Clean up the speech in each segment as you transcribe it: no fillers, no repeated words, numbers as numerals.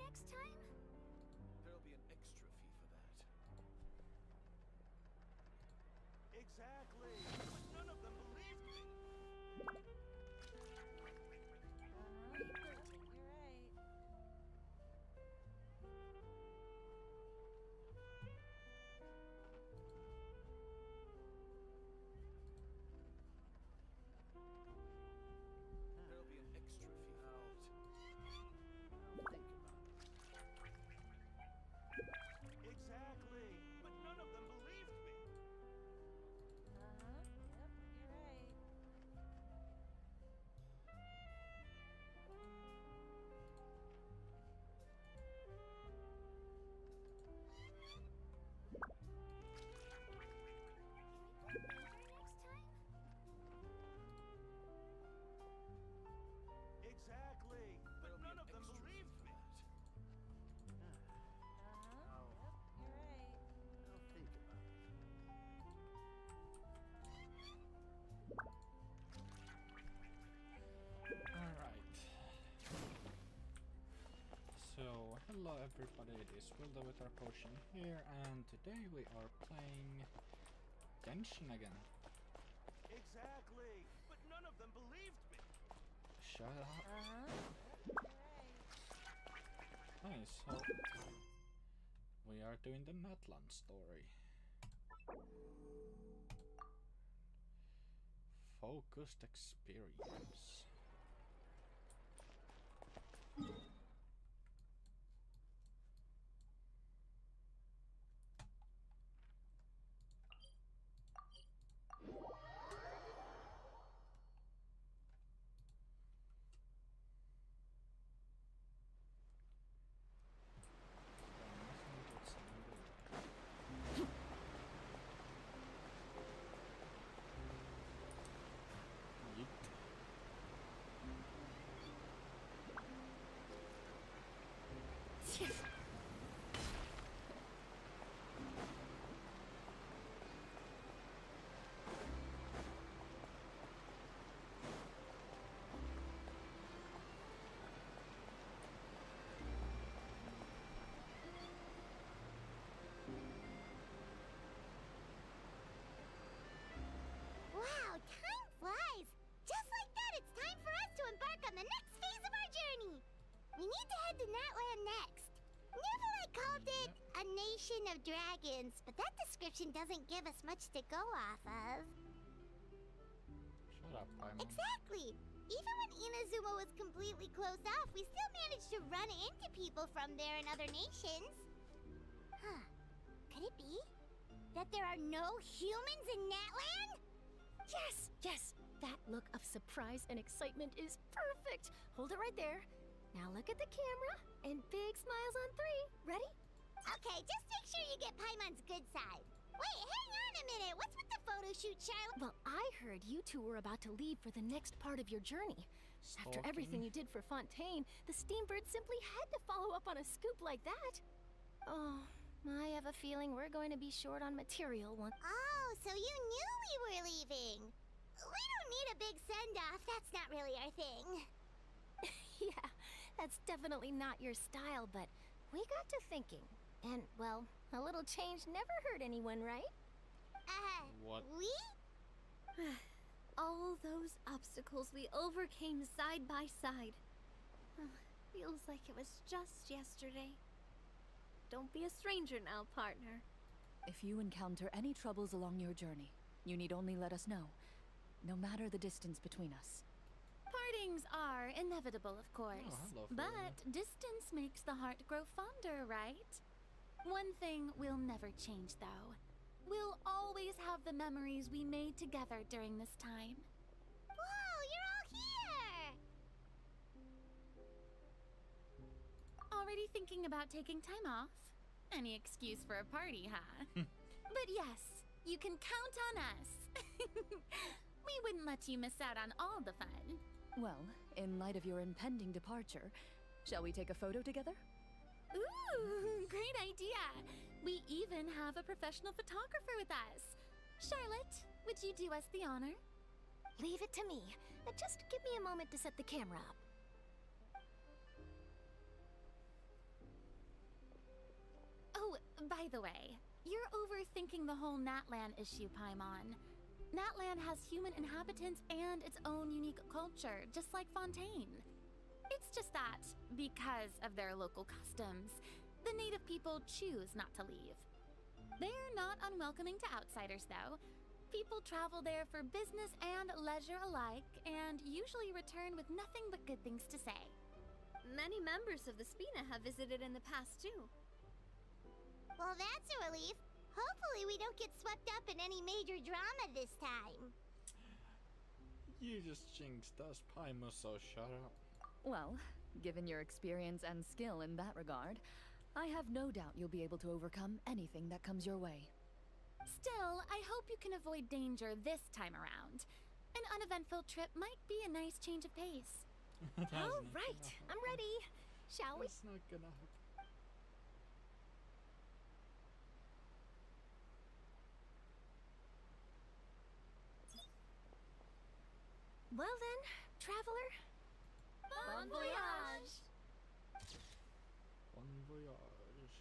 next time? There'll be an extra fee for that. Exactly! But none of them believed me! You're right. There'll be an extra fee for that. I'll think about it. Exactly! But none of them believed me! Yep, you're right. Next time? Exactly! But none of them believed me! Yep, you're right. I'll think about it. Alright. So, hello everybody, it is Wilda with our potion here, and today we are playing Genshin again. Exactly! But none of them believed me! Shut up. Yep, you're right. Nice, so we are doing the Natlan story. Focused experience. Wow, time flies! Just like that, it's time for us to embark on the next phase of our journey! We need to head to Natlan next. Neverland called it a nation of dragons, but that description doesn't give us much to go off of. Shut up, Paimon. Exactly! Even when Inazuma was completely closed off, we still managed to run into people from there and other nations. Huh. Could it be that there are no humans in Natlan? Yes, yes! That look of surprise and excitement is perfect! Hold it right there. Now look at the camera, and big smiles on 3. Ready? Okay, just make sure you get Paimon's good side. Wait, hang on a minute! What's with the photo shoot, Charlotte? Well, I heard you two were about to leave for the next part of your journey. After Stalking. everything you did for Fontaine, the Steambird simply had to follow up on a scoop like that. Oh, I have a feeling we're going to be short on material once. Oh, so you knew we were leaving. We don't need a big send-off. That's not really our thing. Yeah, that's definitely not your style, but we got to thinking. And, well, a little change never hurt anyone, right? What? We? All those obstacles we overcame side by side. Feels like it was just yesterday. Don't be a stranger now, partner. If you encounter any troubles along your journey, you need only let us know, no matter the distance between us. Partings are inevitable, of course. Oh, hello, But distance makes the heart grow fonder, right? One thing will never change, though. We'll always have the memories we made together during this time. Whoa, you're all here! Already thinking about taking time off? Any excuse for a party, huh? But yes, you can count on us. We wouldn't let you miss out on all the fun. Well, in light of your impending departure, shall we take a photo together? Ooh, great idea! We even have a professional photographer with us. Charlotte, would you do us the honor? Leave it to me. Just give me a moment to set the camera up. By the way, you're overthinking the whole Natlan issue, Paimon. Natlan has human inhabitants and its own unique culture, just like Fontaine. It's just that, because of their local customs, the native people choose not to leave. They're not unwelcoming to outsiders, though. People travel there for business and leisure alike, and usually return with nothing but good things to say. Many members of the Spina have visited in the past, too. Well, that's a relief. Hopefully we don't get swept up in any major drama this time. You just jinxed us, Paimon, so shut up. Well, given your experience and skill in that regard, I have no doubt you'll be able to overcome anything that comes your way. Still, I hope you can avoid danger this time around. An uneventful trip might be a nice change of pace. All right, I'm ready. Shall we? That's not gonna happen. Well then, traveler. Bon voyage! Bon voyage.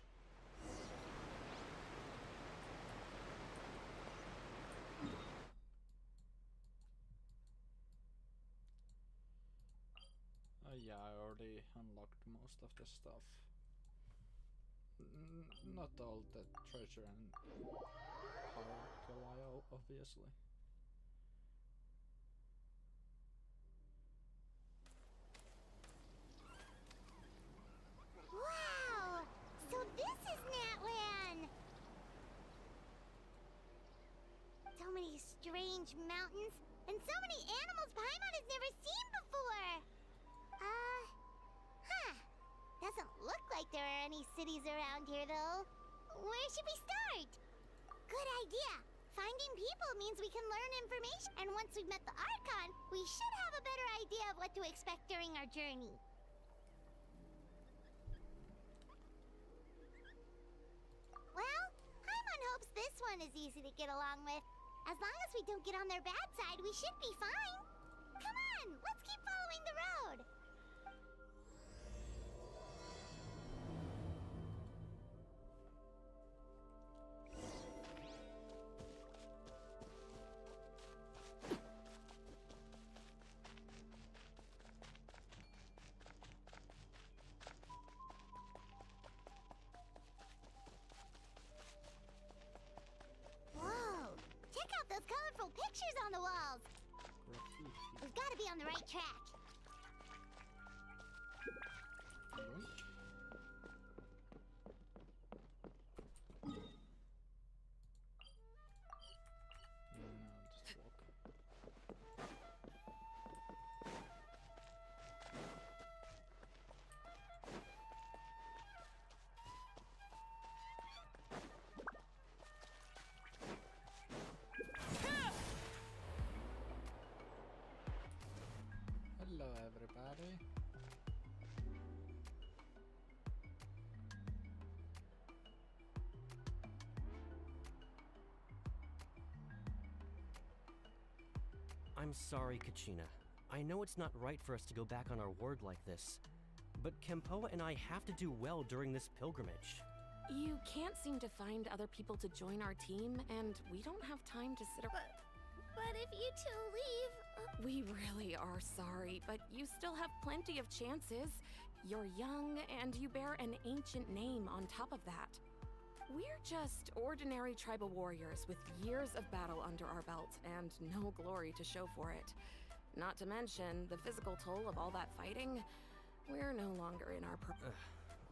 Yeah, I already unlocked most of the stuff. Not all the treasure and power, obviously. Wow! So this is Natlan! So many strange mountains, and so many animals Paimon has never seen before! Doesn't look like there are any cities around here, though. Where should we start? Good idea! Finding people means we can learn information, and once we've met the Archon, we should have a better idea of what to expect during our journey. Well, Paimon hopes this one is easy to get along with. As long as we don't get on their bad side, we should be fine. Come on, let's keep following the road. Whoa, check out those colorful pictures on the walls. Graffiti. We've got to be on the right track. Yoink. Now just walk. Hello, everybody. I'm sorry, Kachina. I know it's not right for us to go back on our word like this, but Kempoa and I have to do well during this pilgrimage. You can't seem to find other people to join our team, and we don't have time to sit around. But if you two leave... We really are sorry, but you still have plenty of chances. You're young, and you bear an ancient name on top of that. We're just ordinary tribal warriors with years of battle under our belt and no glory to show for it. Not to mention the physical toll of all that fighting. We're no longer in our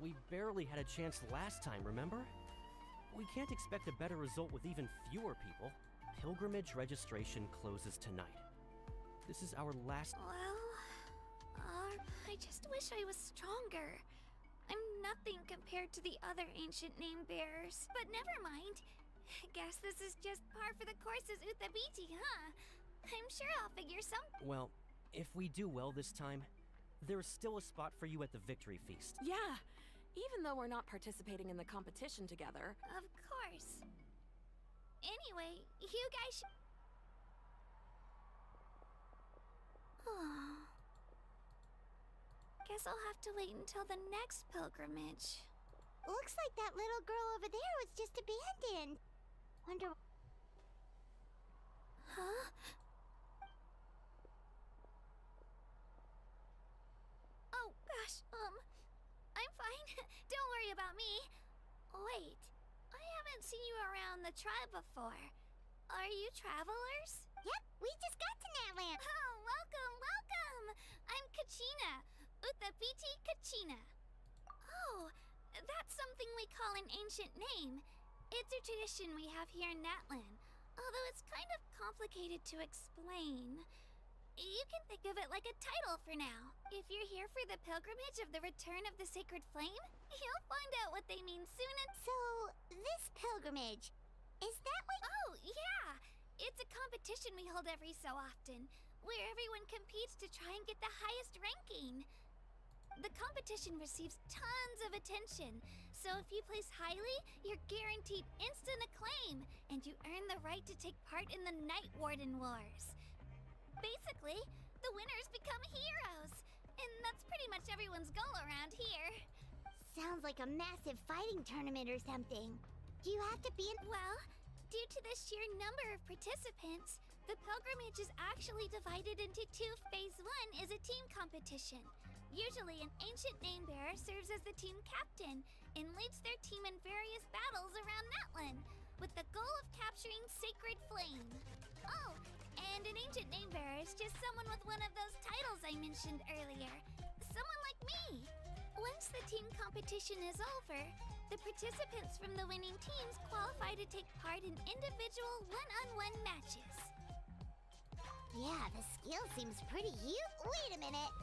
We barely had a chance last time, remember? We can't expect a better result with even fewer people. Pilgrimage registration closes tonight. This is our last... Well, I just wish I was stronger. I'm nothing compared to the other ancient name bearers. But never mind. Guess this is just par for the course as Uthabiti, huh? I'm sure I'll figure some... Well, if we do well this time, there's still a spot for you at the victory feast. Yeah, even though we're not participating in the competition together. Of course. Anyway, you guys should... Guess I'll have to wait until the next pilgrimage. Looks like that little girl over there was just abandoned. Wonder... Huh? Oh, gosh, I'm fine. Don't worry about me. Wait, I haven't seen you around the tribe before. Are you travelers? Yep, we just got to Natlan. Oh, welcome, welcome! I'm Kachina, Uthapiti Kachina. Oh, that's something we call an ancient name. It's a tradition we have here in Natlan, although it's kind of complicated to explain. You can think of it like a title for now. If you're here for the pilgrimage of the return of the sacred flame, you'll find out what they mean soon and... So, this pilgrimage, is that what... Oh, yeah! It's a competition we hold every so often, where everyone competes to try and get the highest ranking. The competition receives tons of attention, so if you place highly, you're guaranteed instant acclaim, and you earn the right to take part in the Night Warden Wars. Basically, the winners become heroes, and that's pretty much everyone's goal around here. Sounds like a massive fighting tournament or something. Do you have to be in... Well, due to the sheer number of participants, the pilgrimage is actually divided into two. Phase 1 is a team competition. Usually, an ancient name bearer serves as the team captain and leads their team in various battles around Natlan, with the goal of capturing Sacred Flame. Oh, and an ancient name bearer is just someone with one of those titles I mentioned earlier. Someone like me. Once the team competition is over, the participants from the winning teams qualify to take part in individual one-on-one matches. Yeah, the skill seems pretty huge. Wait a minute.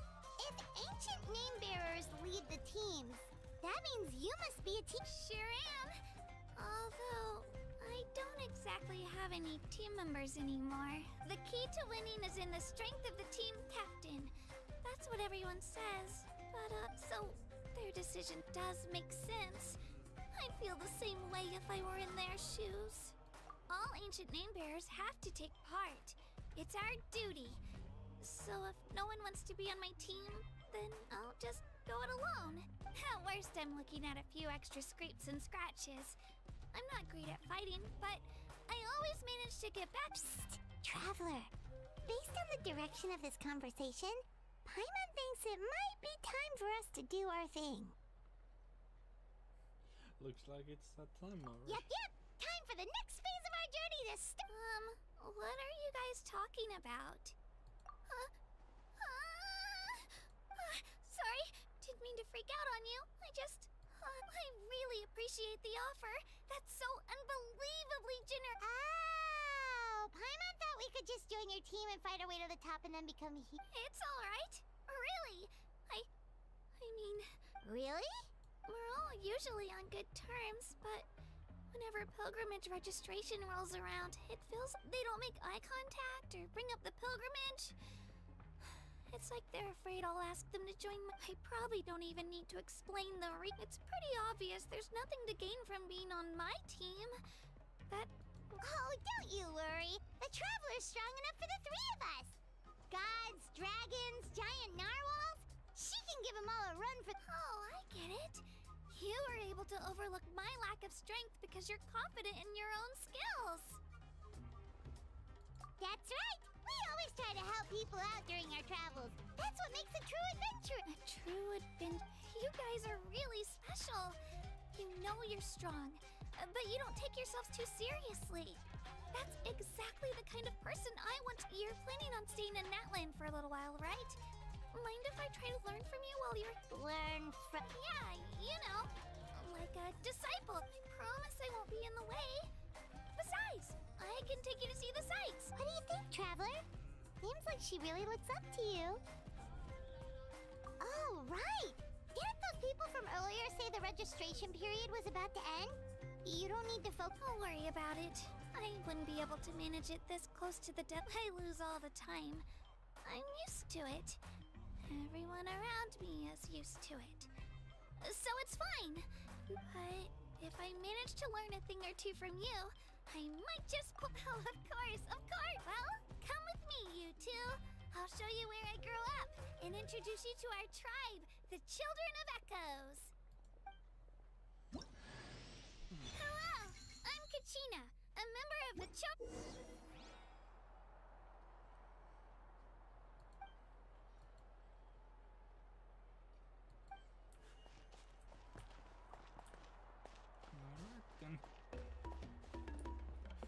If ancient name bearers lead the teams, that means you must be a team... Sure am. Although, I don't exactly have any team members anymore. The key to winning is in the strength of the team captain. That's what everyone says. But, so, their decision does make sense. I'd feel the same way if I were in their shoes. All ancient name bearers have to take part. It's our duty. So if no one wants to be on my team, then I'll just go it alone. At worst, I'm looking at a few extra scrapes and scratches. I'm not great at fighting, but I always manage to get back. Psst, Traveler. Based on the direction of this conversation, Paimon thinks it might be time for us to do our thing. Looks like it's that time already. Yep. Time for the next phase of our journey to What are you guys talking about? Sorry, didn't mean to freak out on you. I really appreciate the offer. That's so unbelievably generous. Oh, Paimon thought we could just join your team and fight our way to the top and then become It's all right. Really. I mean... Really? We're all usually on good terms, but whenever pilgrimage registration rolls around, it feels they don't make eye contact or bring up the pilgrimage. It's like they're afraid I'll ask them to join I probably don't even need to explain It's pretty obvious there's nothing to gain from being on my team. Oh, don't you worry. The Traveler's strong enough for the three of us. Gods, dragons, giant narwhals. She can give them all a run for... Oh, I get it. You were able to overlook my lack of strength because you're confident in your own skills. That's right. We always try to help people out during our travels. That's what makes a true adventure. A true adventure. You guys are really special. You know you're strong, but you don't take yourselves too seriously. That's exactly the kind of person I want. You're planning on staying in Natlan for a little while, right? Mind if I try to learn from you while you're... Learn from... Yeah, you know, like a disciple. I promise I won't be in the way. Besides, I can take you to see the sights. What do you think, Traveler? Seems like she really looks up to you. Oh, right. Didn't those people from earlier say the registration period was about to end? You don't need to focus... Don't worry about it. I wouldn't be able to manage it this close to the death. I lose all the time. I'm used to it. Everyone around me is used to it. So it's fine. But if I manage to learn a thing or two from you, I might just pull... Oh, of course. Well, come with me, you two. I'll show you where I grew up and introduce you to our tribe, the Children of Echoes. Alright then.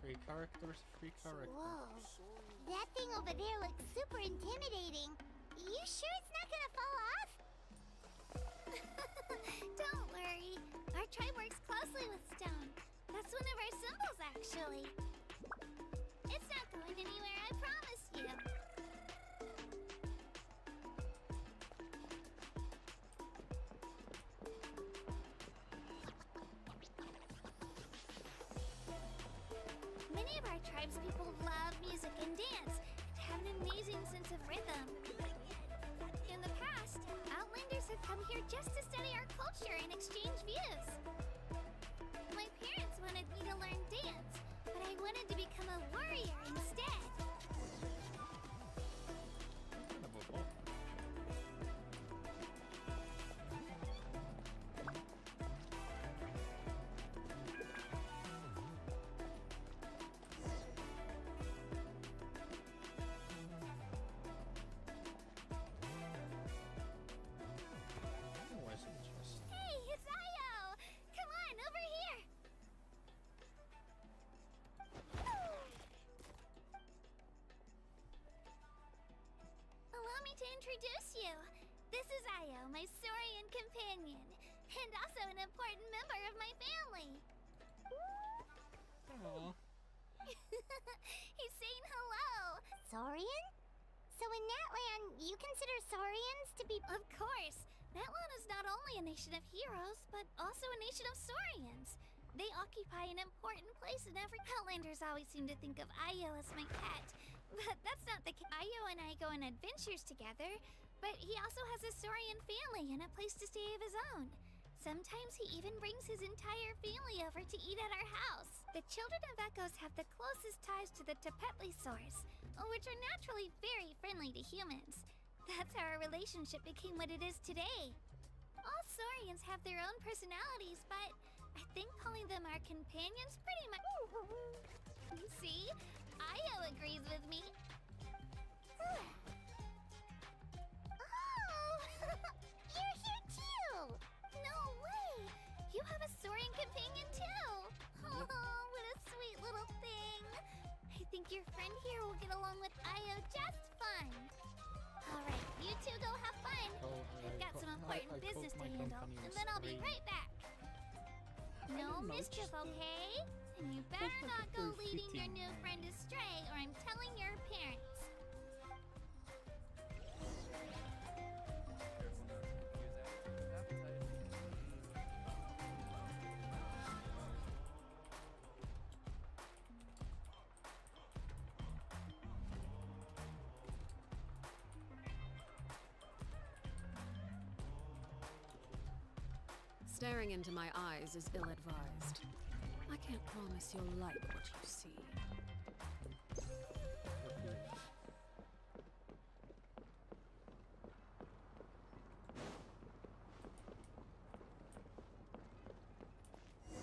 Free characters, free characters. Whoa. That thing over there looks super intimidating. You sure it's not gonna fall off? Don't worry. Our tribe works closely with stone. That's one of our symbols, actually. It's not going anywhere, I promise you. Many of our tribespeople love music and dance and have an amazing sense of rhythm. In the past, Outlanders have come here just to study our culture and exchange views. My parents wanted me to learn dance, but I wanted to become a warrior instead. Always interesting. Hey, it's Io! Come on, over here! Allow me to introduce you. This is Io, my Saurian companion, and also an important member of my family. Aww. He's saying hello. Saurian? So in Natlan, you consider Saurians to be... Of course. Natlan is not only a nation of heroes, but also a nation of Saurians. They occupy an important place in every... Outlanders always seem to think of Io as my pet, but that's not the case. Io and I go on adventures together, but he also has a Saurian family and a place to stay of his own. Sometimes he even brings his entire family over to eat at our house. The children of Echoes have the closest ties to the Tepetli source, which are naturally very friendly to humans. That's how our relationship became what it is today. All Saurians have their own personalities, but I think calling them our companions pretty much... See? Io agrees with me. Oh! You're here too! No way! You have a Saurian companion too! Oh, what a sweet little thing! I think your friend here will get along with Io just fine. Alright, you two go have fun. I've got some important business to handle, and then I'll be right back. No mischief, okay? And you better not go leading your new friend astray, or I'm telling your parents. Staring into my eyes is ill-advised. I can't promise you'll like what you see.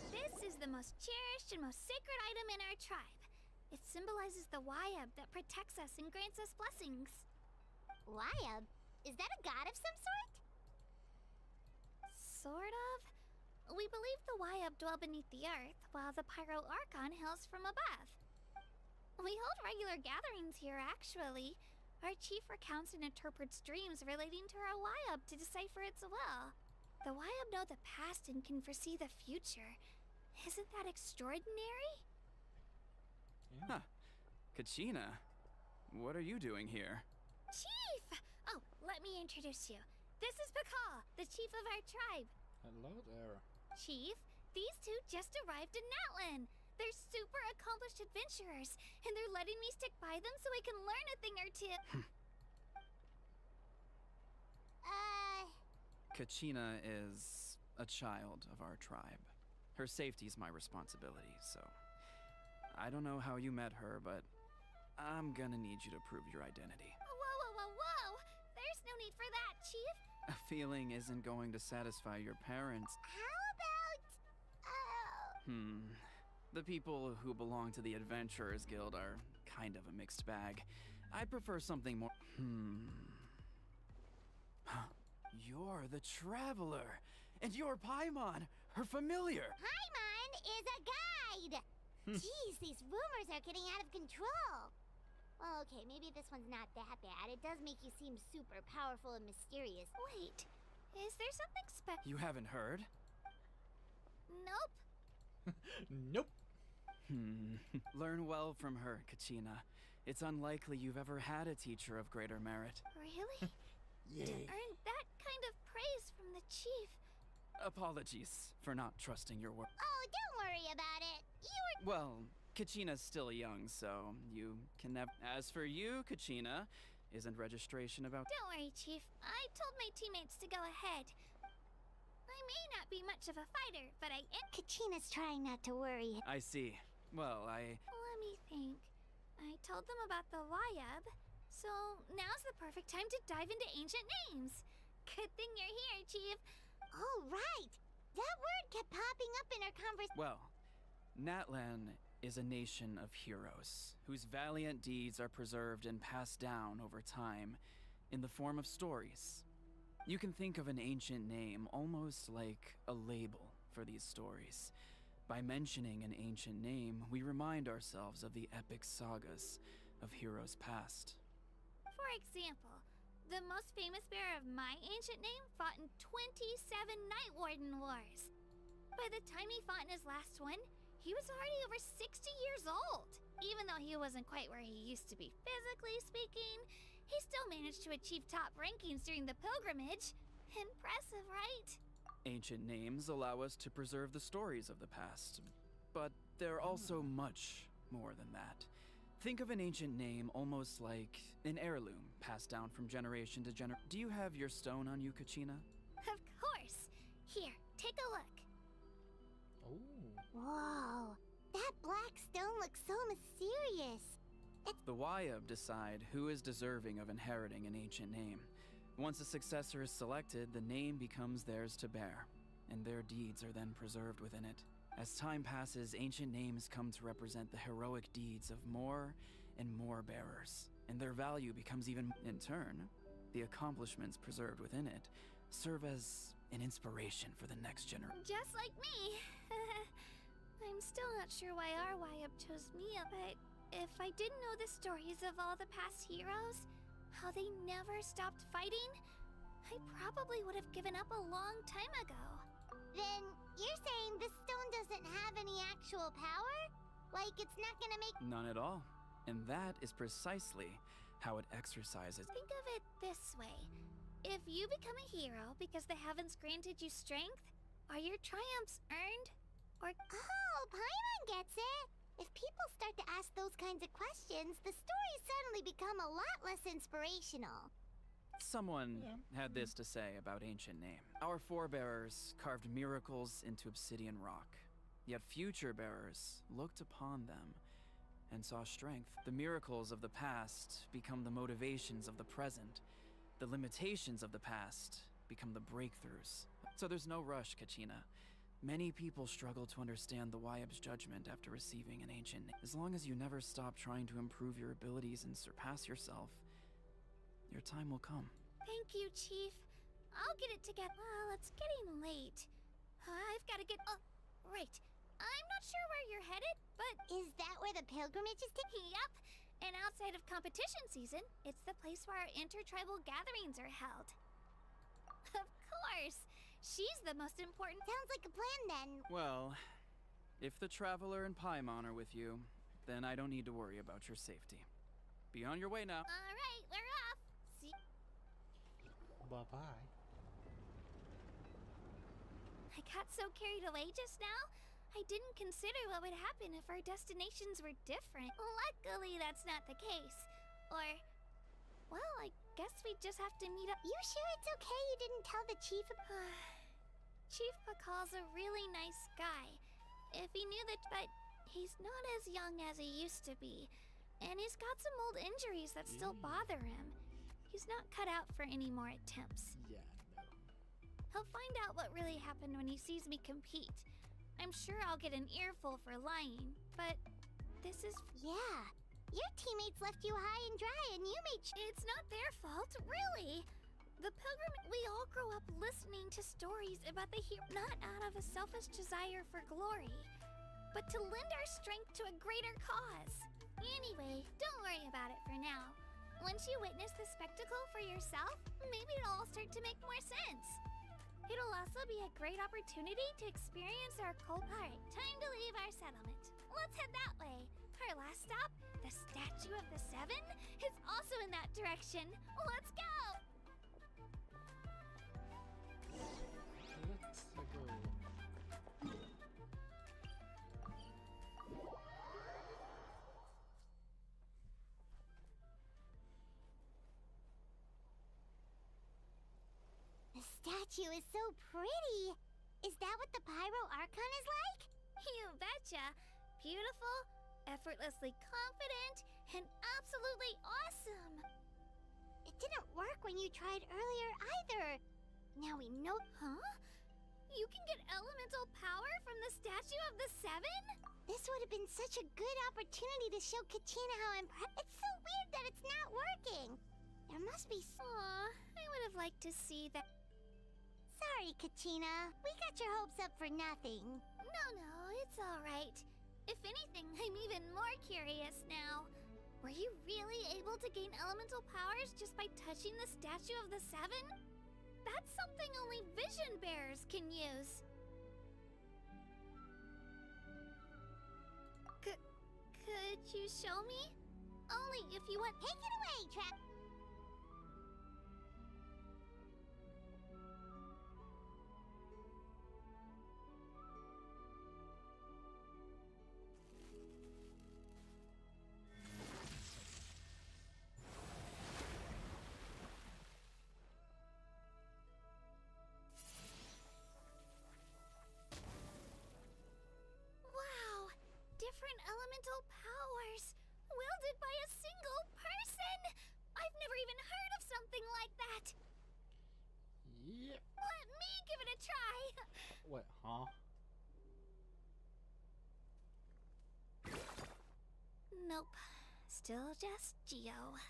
This is the most cherished and most sacred item in our tribe. It symbolizes the Wayab that protects us and grants us blessings. Wayab? Is that a god of some sort? Sort of. We believe the Wayab dwell beneath the earth, while the Pyro Archon hails from above. We hold regular gatherings here, actually. Our chief recounts and interprets dreams relating to our Wayab to decipher its will. The Wayab know the past and can foresee the future. Isn't that extraordinary? Huh. Kachina, what are you doing here? Chief! Oh, let me introduce you. This is Pakal, the chief of our tribe. Hello there. Chief, these two just arrived in Natlan. They're super accomplished adventurers, and they're letting me stick by them so I can learn a thing or two. Kachina is a child of our tribe. Her safety's my responsibility, so... I don't know how you met her, but I'm gonna need you to prove your identity. Whoa! There's no need for that, Chief. A feeling isn't going to satisfy your parents. How about... The people who belong to the Adventurers Guild are kind of a mixed bag. I'd prefer something more. You're the Traveler, and you're Paimon, her familiar. Paimon is a guide! Jeez, these rumors are getting out of control. Well, okay, maybe this one's not that bad. It does make you seem super powerful and mysterious. Wait, is there something special? You haven't heard? Nope. Nope. Learn well from her, Kachina. It's unlikely you've ever had a teacher of greater merit. Really? To earn that kind of praise from the chief. Apologies for not trusting your word. Oh, don't worry about it. You were. Well, Kachina's still young, so you can never. As for you, Kachina, isn't registration about. Don't worry, Chief. I told my teammates to go ahead. I may not be much of a fighter, but I am. Kachina's trying not to worry. I see. Well, Let me think. I told them about the Wayab, so now's the perfect time to dive into ancient names. Good thing you're here, Chief. Oh, right. That word kept popping up in our conversation. well, Natlan is a nation of heroes whose valiant deeds are preserved and passed down over time in the form of stories. You can think of an ancient name almost like a label for these stories. By mentioning an ancient name, we remind ourselves of the epic sagas of heroes past. For example, the most famous bearer of my ancient name fought in 27 Night Warden Wars. By the time he fought in his last one, he was already over 60 years old. Even though he wasn't quite where he used to be physically speaking, he still managed to achieve top rankings during the pilgrimage. Impressive, right? Ancient names allow us to preserve the stories of the past, but they're also much more than that. Think of an ancient name almost like an heirloom passed down from generation to generation. Do you have your stone on you, Kachina? Of course. Here, take a look. Oh. Whoa. That black stone looks so mysterious. The Wayab decide who is deserving of inheriting an ancient name. Once a successor is selected, the name becomes theirs to bear, and their deeds are then preserved within it. As time passes, ancient names come to represent the heroic deeds of more and more bearers, and their value becomes even. In turn, the accomplishments preserved within it serve as an inspiration for the next generation. Just like me. I'm still not sure why our Wayab chose me, but if I didn't know the stories of all the past heroes, how they never stopped fighting, I probably would have given up a long time ago. Then you're saying this stone doesn't have any actual power? Like it's not gonna make. None at all. And that is precisely how it exercises. Think of it this way. If you become a hero because the heavens granted you strength, are your triumphs earned? Or Oh, Paimon gets it. If people start to ask those kinds of questions, the stories suddenly become a lot less inspirational. Someone had this to say about ancient name. Our forebears carved miracles into obsidian rock, yet future bearers looked upon them and saw strength. The miracles of the past become the motivations of the present. The limitations of the past become the breakthroughs. So there's no rush, Kachina. Many people struggle to understand the Wayab's judgment after receiving an ancient name. As long as you never stop trying to improve your abilities and surpass yourself, your time will come. thank you, Chief. I'll get it together. Well, it's getting late. I've got to get. Oh, right. I'm not sure where you're headed, but Is that where the pilgrimage is taking? Yup. And outside of competition season, it's the place where our intertribal gatherings are held. Of course. She's the most important. Sounds like a plan then. Well, if the Traveler and Paimon are with you, then I don't need to worry about your safety. Be on your way now. All right, we're off. See. Bye-bye. I got so carried away just now, I didn't consider what would happen if our destinations were different. Luckily, that's not the case. Or, well, I guess we just have to meet up. You sure it's okay you didn't tell the chief? Chief Pakal's a really nice guy. If he knew that, but he's not as young as he used to be. And he's got some old injuries that still bother him. He's not cut out for any more attempts. Yeah, no. He'll find out what really happened when he sees me compete. I'm sure I'll get an earful for lying, but this is... Yeah. Your teammates left you high and dry and you made It's not their fault, really. The pilgrim... We all grow up listening to stories about the hero, not out of a selfish desire for glory, but to lend our strength to a greater cause. Anyway, don't worry about it for now. Once you witness the spectacle for yourself, maybe it'll all start to make more sense. It'll also be a great opportunity to experience our cold... Alright, time to leave our settlement. Let's head that way. Our last stop, the Statue of the Seven, is also in that direction. Let's go! Let's go. The statue is so pretty. Is that what the Pyro Archon is like? You betcha. Beautiful, effortlessly confident, and absolutely awesome. It didn't work when you tried earlier either. Now we know. Huh? You can get elemental power from the Statue of the Seven? This would have been such a good opportunity to show Katina how impressive. It's so weird that it's not working. There must be. Aw, I would have liked to see that. Sorry, Katina. We got your hopes up for nothing. No, it's all right. If anything, I'm even more curious now. Were you really able to gain elemental powers just by touching the Statue of the Seven? That's something only vision bearers can use. Could you show me? Only if you want. Take it away, Trap. Wow! Different elemental powers, wielded by a single person! I've never even heard of something like that! Yep. Let me give it a try! Wait, huh? Nope. Still just Geo.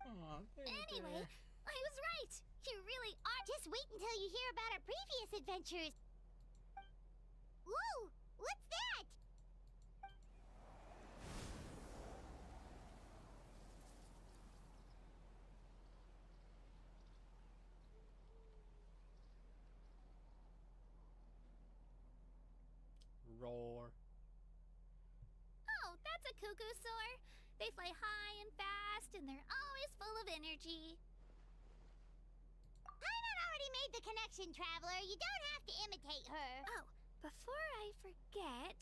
Aw, thank Anyway, you. I was right! You really are. Just wait until you hear about our previous adventures. Whoa! What's that? Roar. Oh, that's a cuckoo soar. They fly high and fast, and they're always full of energy. Paimon already made the connection, Traveler. You don't have to imitate her. Oh, before I forget,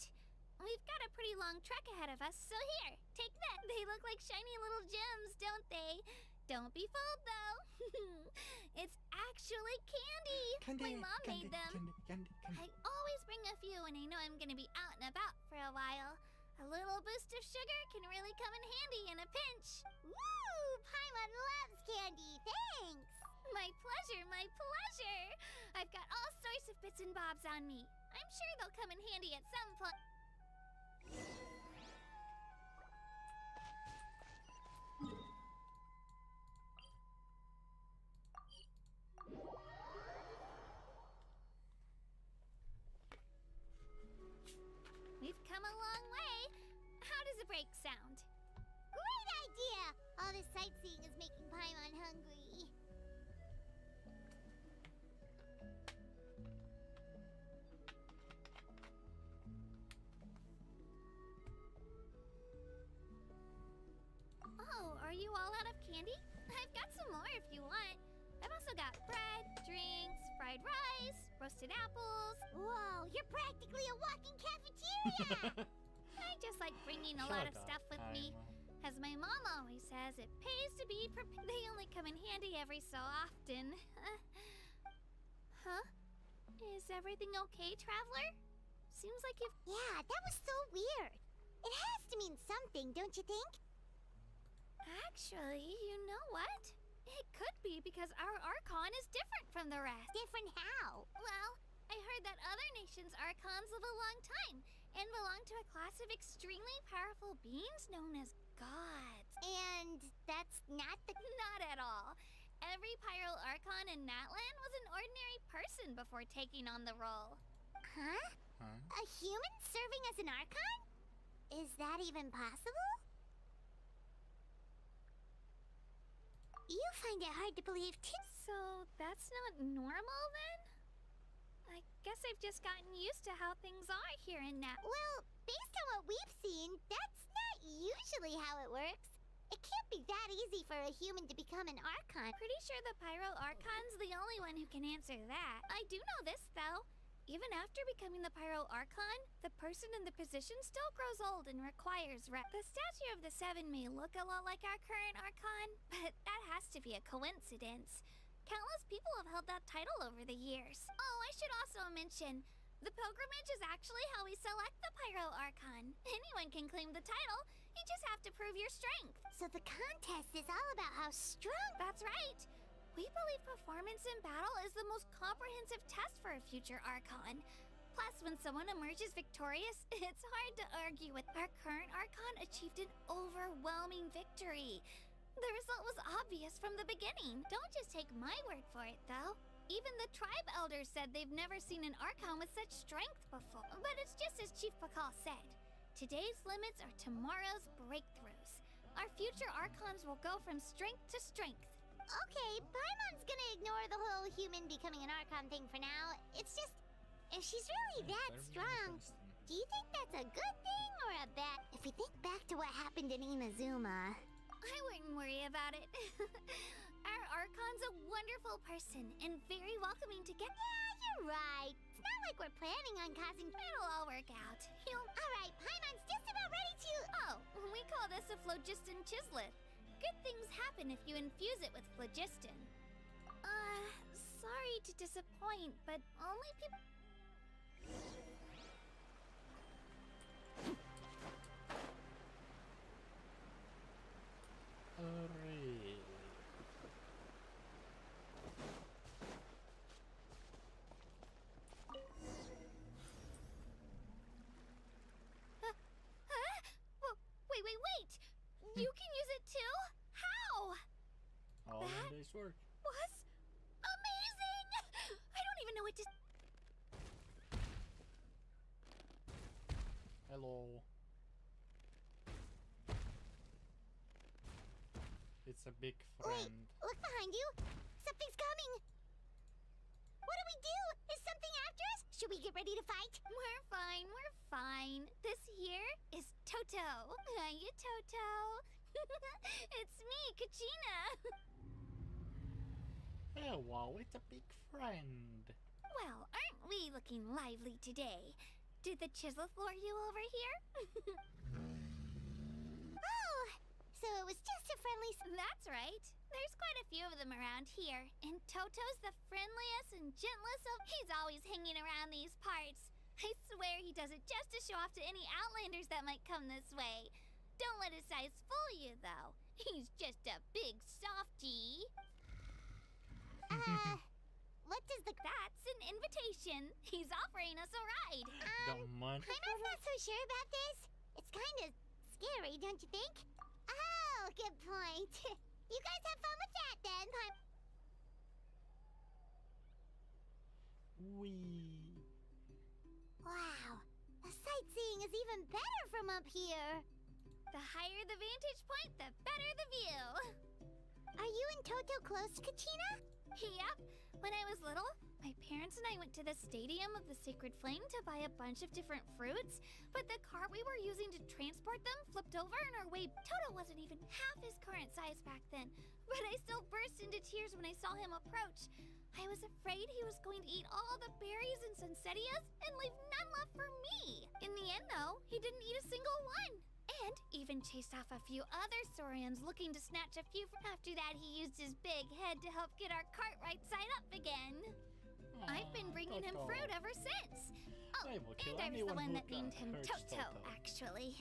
we've got a pretty long trek ahead of us, so here, take that. They look like shiny little gems, don't they? Don't be fooled, though. It's actually candy. My mom made them. Candy. I always bring a few when I know I'm gonna be out and about for a while. A little boost of sugar can really come in handy in a pinch. Woo! Paimon loves candy. Thanks. My pleasure, my pleasure. I've got all sorts of bits and bobs on me. I'm sure they'll come in handy at some point. We've come a long way. How does a break sound? Great idea! All this sightseeing is making Paimon hungry. Oh, are you all out of candy? I've got some more if you want. I've also got bread, drinks, fried rice, roasted apples. Whoa, you're practically a walking cafeteria! I just like bringing a lot of Shut up, stuff with me. Paimon. As my mom always says, it pays to be prepared. They only come in handy every so often. Huh? Is everything okay, Traveler? Seems like you've... Yeah, that was so weird. It has to mean something, don't you think? Actually, you know what? It could be because our Archon is different from the rest. Different how? Well, I heard that other nations' archons live a long time and belong to a class of extremely powerful beings known as gods. And that's not the... Not at all. Every Pyro Archon in Natlan was an ordinary person before taking on the role. Huh? Huh? A human serving as an Archon? Is that even possible? You find it hard to believe too. So that's not normal then? I guess I've just gotten used to how things are here in Nat. Well, based on what we've seen, that's not usually how it works. It can't be that easy for a human to become an Archon. Pretty sure the Pyro Archon's the only one who can answer that. I do know this, though. Even after becoming the Pyro Archon, the person in the position still grows old and requires rest. The statue of the Seven may look a lot like our current Archon, but that has to be a coincidence. Countless people have held that title over the years. Oh, I should also mention, the pilgrimage is actually how we select the Pyro Archon. Anyone can claim the title, you just have to prove your strength. So the contest is all about how strong... That's right. We believe performance in battle is the most comprehensive test for a future Archon. Plus, when someone emerges victorious, it's hard to argue with. Our current Archon achieved an overwhelming victory. The result was obvious from the beginning. Don't just take my word for it, though. Even the tribe elders said they've never seen an Archon with such strength before. But it's just as Chief Pakal said. Today's limits are tomorrow's breakthroughs. Our future Archons will go from strength to strength. Okay, Paimon's gonna ignore the whole human becoming an Archon thing for now. It's just, if she's really that strong, do you think that's a good thing or a bad? If we think back to what happened in Inazuma... I wouldn't worry about it. Our Archon's a wonderful person and very welcoming to get... Yeah, you're right. It's not like we're planning on causing... It'll all work out. Alright, Paimon's just about ready to... Oh, we call this a phlogiston chislet. Good things happen if you infuse it with phlogiston. Sorry to disappoint, but only people... Really? Wait! You can use it too? How? All in day's work. Was amazing! I don't even know what to... Hello. It's a big friend. Wait, look behind you. Something's coming. What do we do? Is something after us? Should we get ready to fight? We're fine. This here is Toto. Hiya, Toto. It's me, Kachina. Oh, wow, it's a big friend. Well, aren't we looking lively today? Did the chisel lure you over here? Oh, so it was just a friendly... That's right. There's quite a few of them around here, and Toto's the friendliest and gentlest of... He's always hanging around these parts. I swear he does it just to show off to any Outlanders that might come this way. Don't let his size fool you, though. He's just a big softie. What does the... That's an invitation. He's offering us a ride. The money. Paimon's not so sure about this. It's kind of scary, don't you think? Oh, good point. You guys have fun with that then, Wee. Wow, the sightseeing is even better from up here. The higher the vantage point, the better the view. Are you and Toto close, Kachina? Yep. When I was little, my parents and I went to the Stadium of the Sacred Flame to buy a bunch of different fruits, but the cart we were using to transport them flipped over in our way. Toto wasn't even half his current size back then, but I still burst into tears when I saw him approach. I was afraid he was going to eat all the berries and sunsettias and leave none left for me. In the end, though, he didn't eat a single one. And even chased off a few other Saurians looking to snatch a few. After that, he used his big head to help get our cart right side up again. I've been bringing him Toto. fruit ever since. Oh, I will kill and I was the anyone one who that named him hurts Toto, Toto. actually.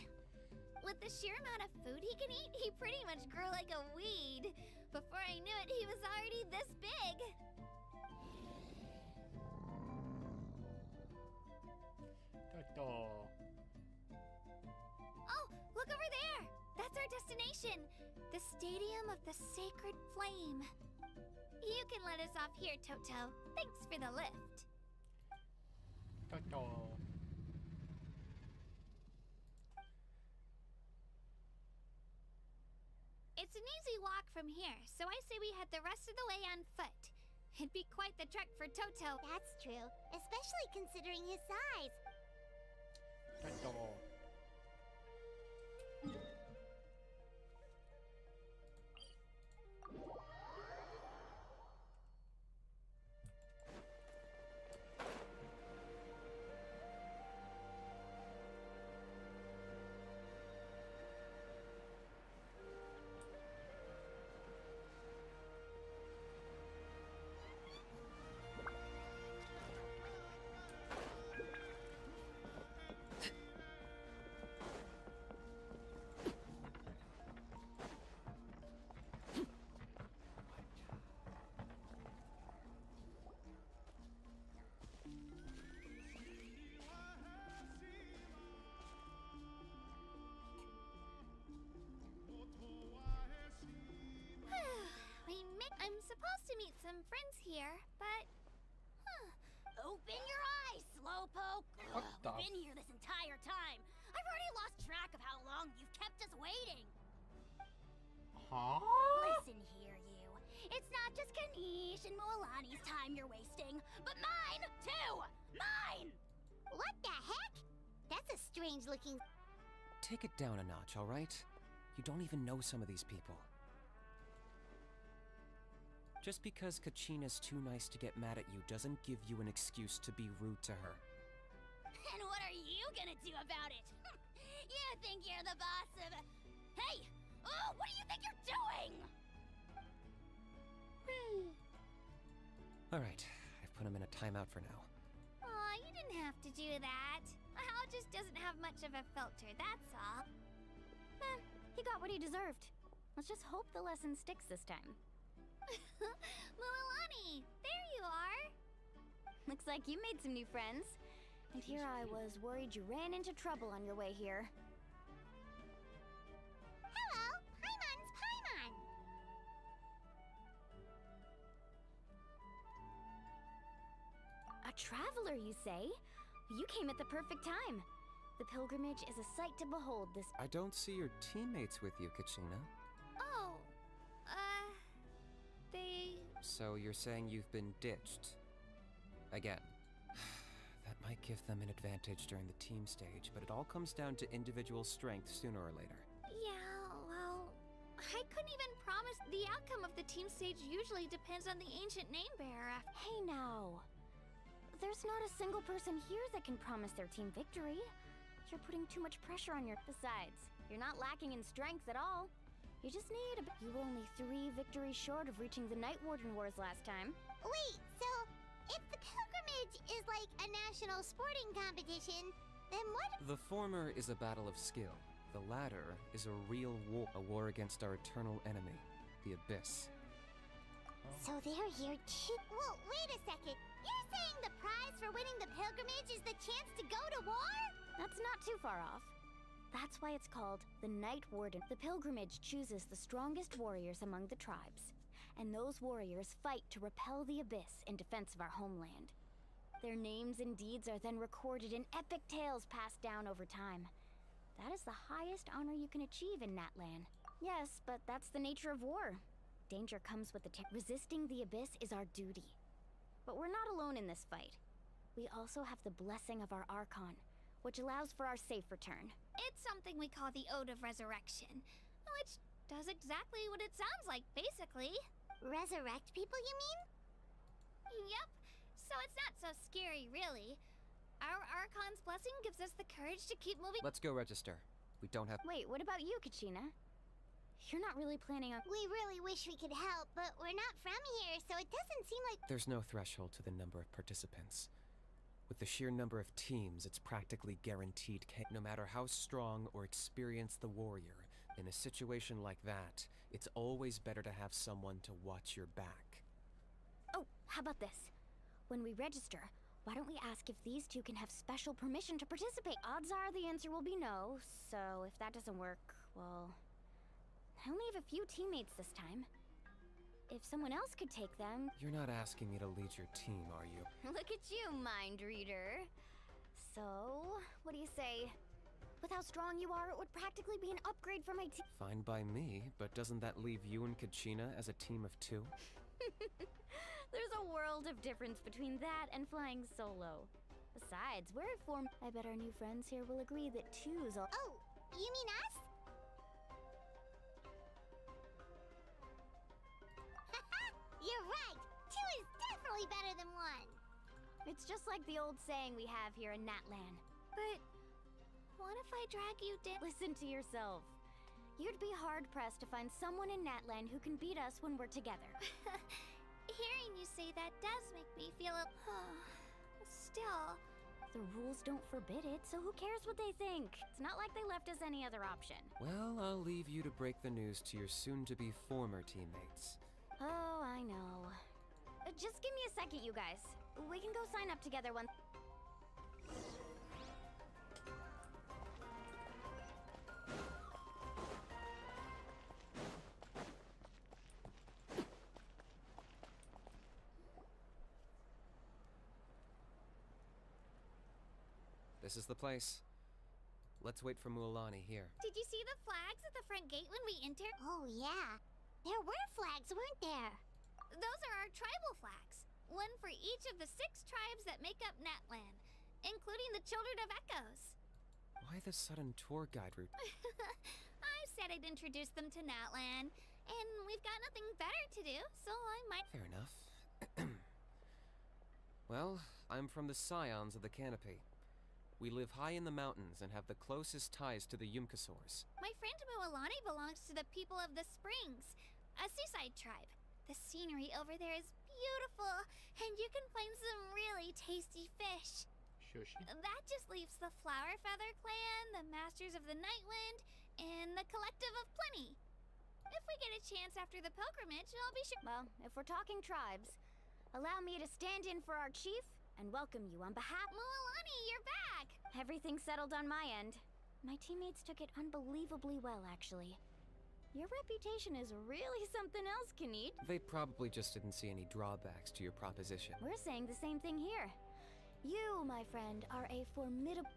With the sheer amount of food he can eat, he pretty much grew like a weed. Before I knew it, he was already this big. Oh. Oh, look over there! That's our destination! The Stadium of the Sacred Flame. You can let us off here, Toto. Thanks for the lift. Toto. It's an easy walk from here, so I say we head the rest of the way on foot. It'd be quite the trek for Toto. That's true, especially considering his size. Toto. I'm supposed to meet some friends here, but... Open your eyes, Slowpoke. What the? We've been here this entire time. I've already lost track of how long you've kept us waiting. Huh? Listen here, you. It's not just Kanish and Moalani's time you're wasting, but mine, too! Mine! What the heck? That's a strange looking... Take it down a notch, alright? You don't even know some of these people. Just because Kachina's too nice to get mad at you doesn't give you an excuse to be rude to her. And what are you gonna do about it? You think you're the boss of... Hey! Oh, what do you think you're doing? Alright, I've put him in a timeout for now. Aw, you didn't have to do that. Hal just doesn't have much of a filter, that's all. He got what he deserved. Let's just hope the lesson sticks this time. Moalani, there you are. Looks like you made some new friends. And here I was worried you ran into trouble on your way here. Hello, Paimon's Paimon. A traveler, you say? You came at the perfect time. The pilgrimage is a sight to behold this... I don't see your teammates with you, Kachina. Oh, they... So you're saying you've been ditched? Again. That might give them an advantage during the team stage, but it all comes down to individual strength sooner or later. Yeah, well... I couldn't even promise the outcome of the team stage usually depends on the ancient name bearer. Hey now. There's not a single person here that can promise their team victory. You're putting too much pressure on your... Besides, you're not lacking in strength at all. You just need a... You were only 3 victories short of reaching the Night Warden Wars last time. Wait, so if the pilgrimage is like a national sporting competition, then what... The former is a battle of skill. The latter is a real war, a war against our eternal enemy, the Abyss. So they're here too... Well, wait a second. You're saying the prize for winning the pilgrimage is the chance to go to war? That's not too far off. That's why it's called the Night Warden. The pilgrimage chooses the strongest warriors among the tribes, and those warriors fight to repel the Abyss in defense of our homeland. Their names and deeds are then recorded in epic tales passed down over time. That is the highest honor you can achieve in Natlan. Yes, but that's the nature of war. Danger comes with the resisting the Abyss is our duty. But we're not alone in this fight. We also have the blessing of our Archon, which allows for our safe return. It's something we call the Ode of Resurrection, which does exactly what it sounds like, basically. Resurrect people, you mean? Yep, so it's not so scary, really. Our Archon's blessing gives us the courage to keep moving. Let's go register. We don't have... Wait, what about you, Kachina? You're not really planning on... We really wish we could help, but we're not from here, so it doesn't seem like... There's no threshold to the number of participants. With the sheer number of teams, it's practically guaranteed no matter how strong or experienced the warrior, in a situation like that, it's always better to have someone to watch your back. Oh, how about this? When we register, Why don't we ask if these two can have special permission to participate? Odds are the answer will be no, so if that doesn't work, well... I only have a few teammates this time. If someone else could take them... You're not asking me to lead your team, are you? Look at you, mind reader. So, what do you say? With how strong you are, it would practically be an upgrade for my team. Fine by me, but doesn't that leave you and Kachina as a team of 2? There's a world of difference between that and flying solo. Besides, we're a form. I bet our new friends here will agree that 2's all. Oh, you mean us? You're right. 2 is definitely better than 1. It's just like the old saying we have here in Natlan. But what if I drag you down? Listen to yourself. You'd be hard-pressed to find someone in Natlan who can beat us when we're together. Hearing you say that does make me feel a... Still... The rules don't forbid it, so who cares what they think? It's not like they left us any other option. Well, I'll leave you to break the news to your soon-to-be former teammates. Oh, I know. Just give me a second, you guys. We can go sign up together once. This is the place. Let's wait for Mualani here. Did you see the flags at the front gate when we entered? Oh, yeah. There were flags, weren't there? Those are our tribal flags. One for each of the 6 tribes that make up Natlan, including the Children of Echoes. Why the sudden tour guide route? I said I'd introduce them to Natlan, and we've got nothing better to do, so I might... Fair enough. Well, I'm from the Scions of the Canopy. We live high in the mountains and have the closest ties to the Yumkasaurs. My friend Mualani belongs to the people of the Springs, a seaside tribe. The scenery over there is beautiful, and you can find some really tasty fish. Sushi? That just leaves the Flower Feather Clan, the Masters of the Nightwind, and the Collective of Plenty. If we get a chance after the pilgrimage, I'll be sure. Well, if we're talking tribes, allow me to stand in for our chief and welcome you on behalf... Mualani, you're back! Everything settled on my end. My teammates took it unbelievably well, actually. Your reputation is really something else, Kanid. They probably just didn't see any drawbacks to your proposition. We're saying the same thing here. You, my friend, are a formidable...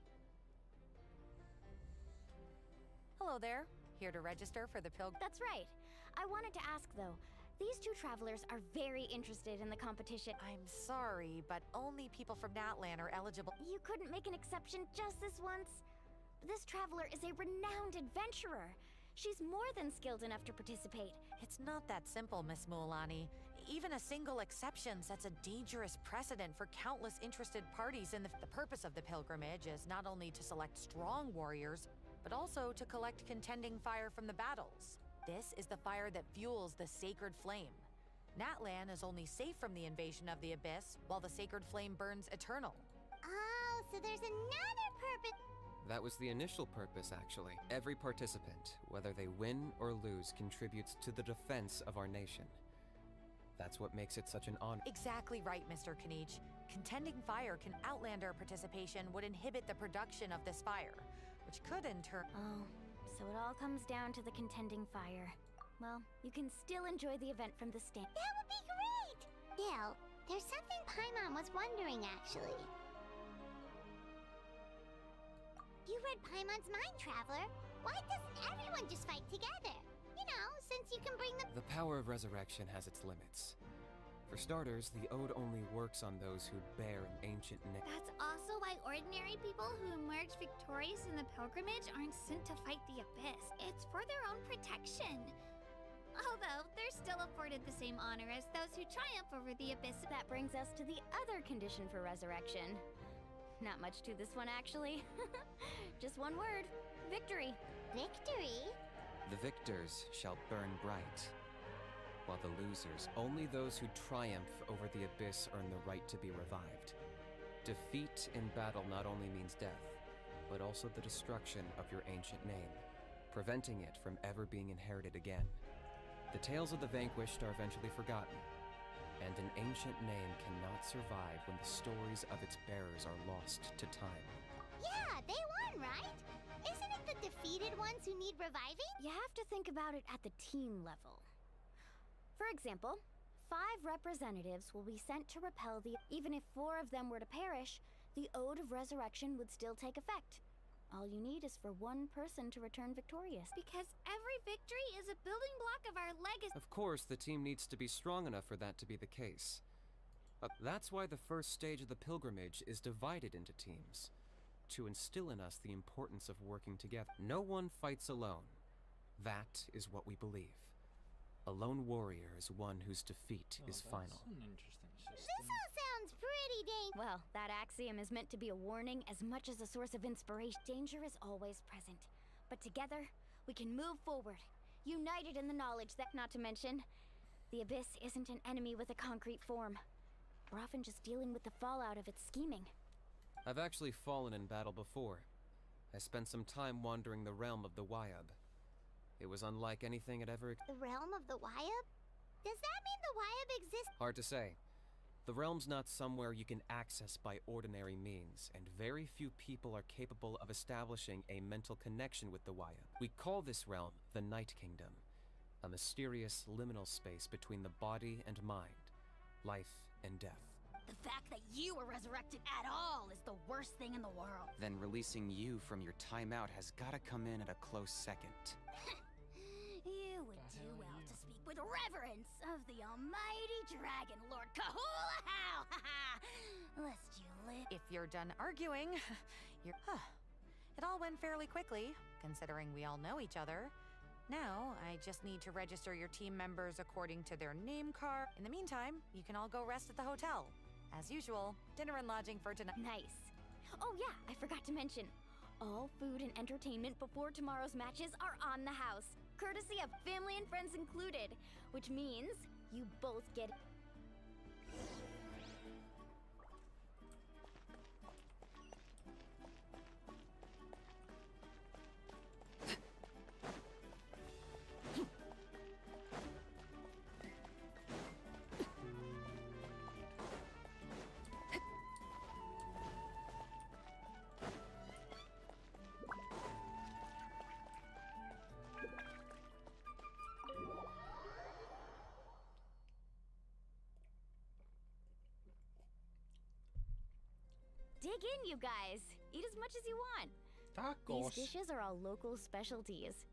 Hello there. Here to register for the pilgrim... That's right. I wanted to ask, though. These 2 travelers are very interested in the competition. I'm sorry, but only people from Natlan are eligible. You couldn't make an exception just this once? This traveler is a renowned adventurer. She's more than skilled enough to participate. It's not that simple, Miss Mualani. Even a single exception sets a dangerous precedent for countless interested parties, and the purpose of the pilgrimage is not only to select strong warriors, but also to collect contending fire from the battles. This is the fire that fuels the sacred flame. Natlan is only safe from the invasion of the Abyss, while the sacred flame burns eternal. Oh, so there's another purpose. That was the initial purpose, actually. Every participant, whether they win or lose, contributes to the defense of our nation. That's what makes it such an honor. Exactly right, Mr. Kanich. Contending fire can outlander participation would inhibit the production of this fire, which could in turn... Oh. So it all comes down to the contending fire. Well, you can still enjoy the event from the stand. That would be great! Dale, there's something Paimon was wondering, actually. You read Paimon's mind, Traveler. Why doesn't everyone just fight together? You know, since you can bring the... The power of resurrection has its limits. For starters, the ode only works on those who bear an ancient name. That's also why ordinary people who emerge victorious in the pilgrimage aren't sent to fight the Abyss. It's for their own protection. Although, they're still afforded the same honor as those who triumph over the Abyss. That brings us to the other condition for resurrection. Not much to this one, actually. Just one word. Victory. Victory? The victors shall burn bright, while the losers, only those who triumph over the Abyss earn the right to be revived. Defeat in battle not only means death, but also the destruction of your ancient name, preventing it from ever being inherited again. The tales of the vanquished are eventually forgotten, And an ancient name cannot survive when the stories of its bearers are lost to time. Yeah, they won, right? Isn't it the defeated ones who need reviving? You have to think about it at the team level. For example, 5 representatives will be sent to repel the... Even if 4 of them were to perish, the Ode of Resurrection would still take effect. All you need is for 1 person to return victorious. Because every victory is a building block of our legacy. Of course, the team needs to be strong enough for that to be the case. That's why the first stage of the pilgrimage is divided into teams, to instill in us the importance of working together. No one fights alone. That is what we believe. A lone warrior is one whose defeat is final. An interesting system. This all sounds pretty dang... Well, that axiom is meant to be a warning as much as a source of inspiration. Danger is always present, but together, we can move forward, united in the knowledge that, not to mention, the Abyss isn't an enemy with a concrete form. We're often just dealing with the fallout of its scheming. I've actually fallen in battle before. I spent some time wandering the realm of the Wyab. It was unlike anything I'd ever... The realm of the Wyab? Does that mean the Wyab exists? Hard to say. The realm's not somewhere you can access by ordinary means, and very few people are capable of establishing a mental connection with the Wyab. We call this realm the Night Kingdom, a mysterious liminal space between the body and mind, life and death. The fact that you were resurrected at all is the worst thing in the world. Then releasing you from your timeout has gotta come in at a close second. You would do well to speak with reverence of the almighty dragon, Lord Kahula How! Lest you live. If you're done arguing, you're... It all went fairly quickly, considering we all know each other. Now, I just need to register your team members according to their name card. In the meantime, you can all go rest at the hotel. As usual, dinner and lodging for tonight. Nice. Oh yeah, I forgot to mention. All food and entertainment before tomorrow's matches are on the house, courtesy of family and friends included, which means you both get... Dig in, you guys. Eat as much as you want. Tacos. These dishes are all local specialties.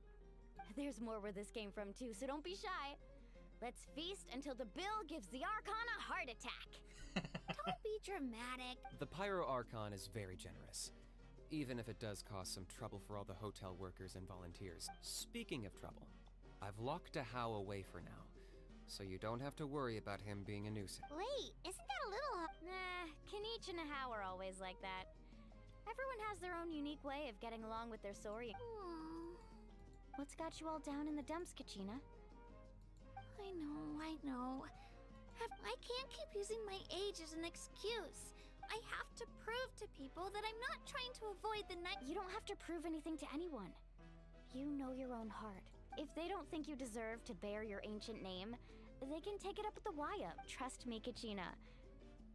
There's more where this came from too, so don't be shy. Let's feast until the bill gives the Archon a heart attack. Don't be dramatic. The Pyro Archon is very generous, even if it does cause some trouble for all the hotel workers and volunteers. Speaking of trouble, I've locked a How away for now, so you don't have to worry about him being a nuisance. Wait, isn't that a little... Nah, Kanich and How are always like that. Everyone has their own unique way of getting along with their Sori. What's got you all down in the dumps, Kachina? I know. I can't keep using my age as an excuse. I have to prove to people that I'm not trying to avoid the night. You don't have to prove anything to anyone. You know your own heart. If they don't think you deserve to bear your ancient name, they can take it up with the Wyab. Trust me, Kachina.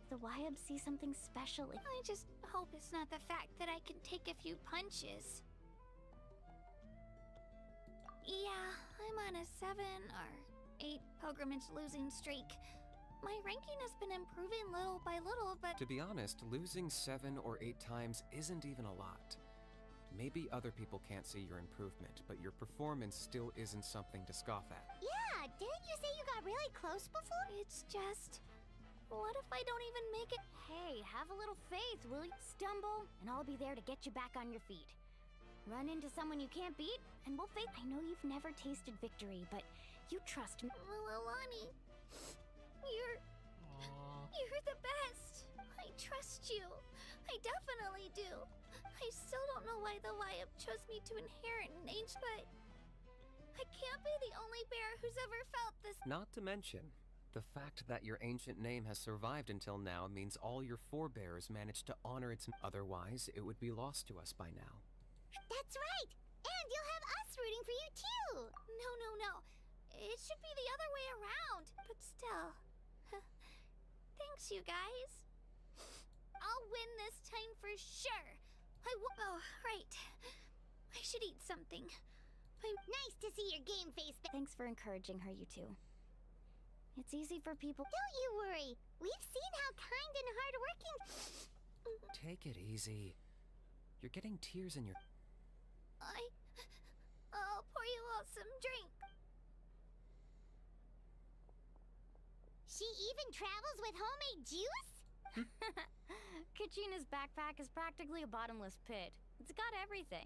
The Wyab see something special. I just hope it's not the fact that I can take a few punches. Yeah, I'm on a 7 or 8 pilgrimage losing streak. My ranking has been improving little by little, but... To be honest, losing 7 or 8 times isn't even a lot. Maybe other people can't see your improvement, but your performance still isn't something to scoff at. Yeah, didn't you say you got really close before? It's just... What if I don't even make it? Hey, have a little faith, will you? Stumble, and I'll be there to get you back on your feet. Run into someone you can't beat, and we'll face... I know you've never tasted victory, but you trust me. Alani, you're the best. I trust you. I definitely do. I still don't know why the Wyab chose me to inherit an ancient, but I can't be the only bear who's ever felt this. Not to mention, the fact that your ancient name has survived until now means all your forebears managed to honor its... Otherwise, it would be lost to us by now. That's right! And you'll have us rooting for you too! No. It should be the other way around. But still, Thanks, you guys. I'll win this time for sure. Oh, right. I should eat something. Nice to see your game face. Thanks for encouraging her, you two. It's easy for people. Don't you worry. We've seen how kind and hardworking. Take it easy. You're getting tears in your... I'll pour you all some drink. She even travels with homemade juice? Kachina's backpack is practically a bottomless pit. It's got everything.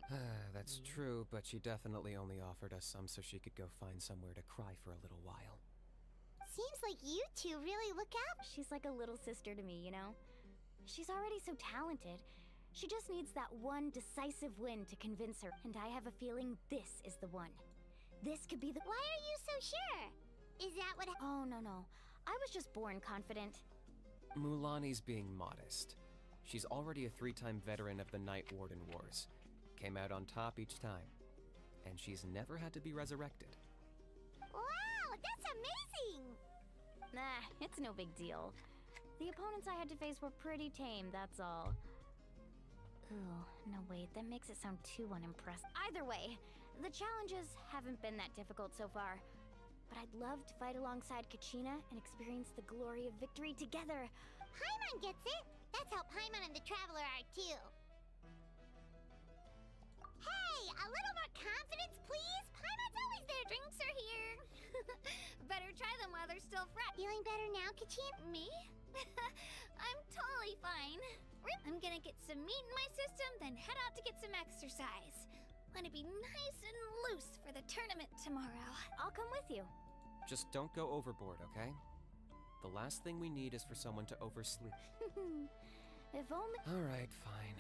That's true, but she definitely only offered us some so she could go find somewhere to cry for a little while. Seems like you two really look out. She's like a little sister to me, you know? She's already so talented. She just needs that one decisive win to convince her, and I have a feeling this is the one. This could be the— Why are you so sure? Is that what— Oh, no. I was just born confident. Mulani's being modest. She's already a 3-time veteran of the Night Warden Wars. Came out on top each time. And she's never had to be resurrected. Wow, that's amazing! Nah, it's no big deal. The opponents I had to face were pretty tame, that's all. Ooh, no wait, that makes it sound too unimpressive. Either way, the challenges haven't been that difficult so far. But I'd love to fight alongside Kachina and experience the glory of victory together. Paimon gets it! That's how Paimon and the Traveler are too. Hey, a little more confidence, please! Paimon's always there! Drinks are here. Better try them while they're still fresh. Feeling better now, Kachina? Me? I'm totally fine. I'm gonna get some meat in my system, then head out to get some exercise. Want to be nice and loose for the tournament tomorrow. I'll come with you. Just don't go overboard, okay? The last thing we need is for someone to oversleep. If only— Alright, fine.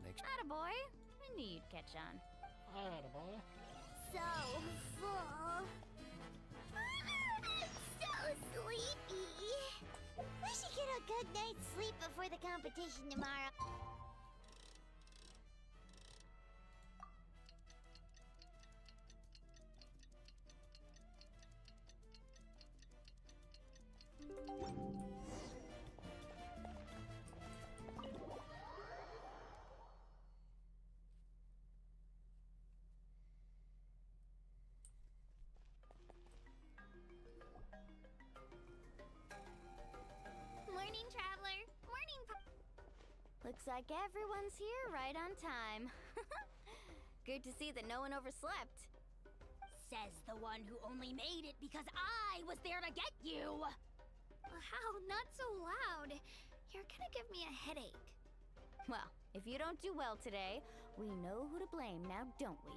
Attaboy. I knew you'd catch on. Attaboy. So full. I'm so sleepy. We should get a good night's sleep before the competition tomorrow. Morning, Traveler. Morning, Looks like everyone's here right on time. Good to see that no one overslept. Says the one who only made it because I was there to get you. How? Not so loud. You're gonna give me a headache. Well, if you don't do well today, we know who to blame now, don't we?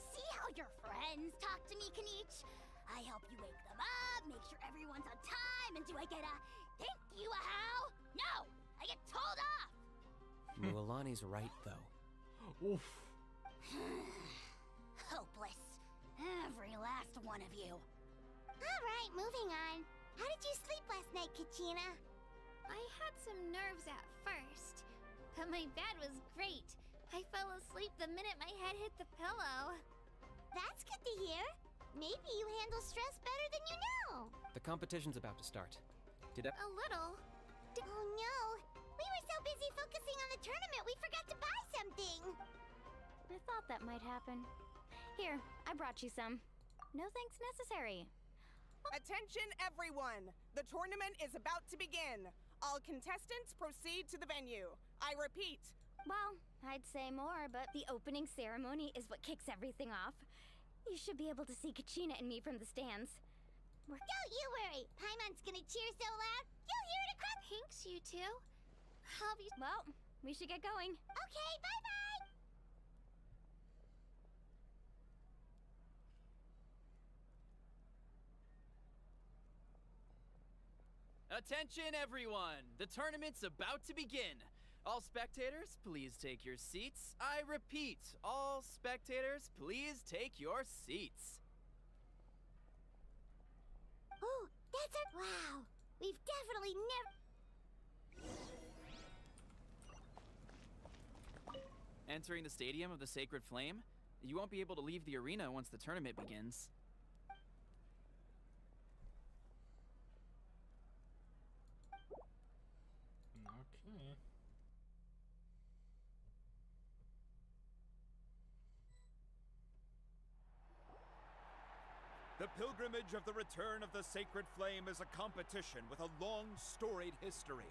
See how your friends talk to me, Kanich? I help you wake them up, make sure everyone's on time, and do I get a thank you, a how? No! I get told off! Mualani's right, though. Oof. Hopeless. Every last one of you. Alright, moving on. How did you sleep last night, Kachina? I had some nerves at first, but my bed was great. I fell asleep the minute my head hit the pillow. That's good to hear. Maybe you handle stress better than you know. The competition's about to start. Did I— A little. Oh no! We were so busy focusing on the tournament we forgot to buy something! I thought that might happen. Here, I brought you some. No thanks necessary. Attention, everyone! The tournament is about to begin. All contestants proceed to the venue. I repeat. Well, I'd say more, but the opening ceremony is what kicks everything off. You should be able to see Kachina and me from the stands. Don't you worry! Paimon's gonna cheer so loud, you'll hear it across— Thanks, you two. Well, we should get going. Okay, bye-bye! Attention, everyone! The tournament's about to begin. All spectators, please take your seats. I repeat, all spectators, please take your seats. Oh, that's it! Wow! We've definitely Entering the Stadium of the Sacred Flame, you won't be able to leave the arena once the tournament begins. The Pilgrimage of the Return of the Sacred Flame is a competition with a long, storied history.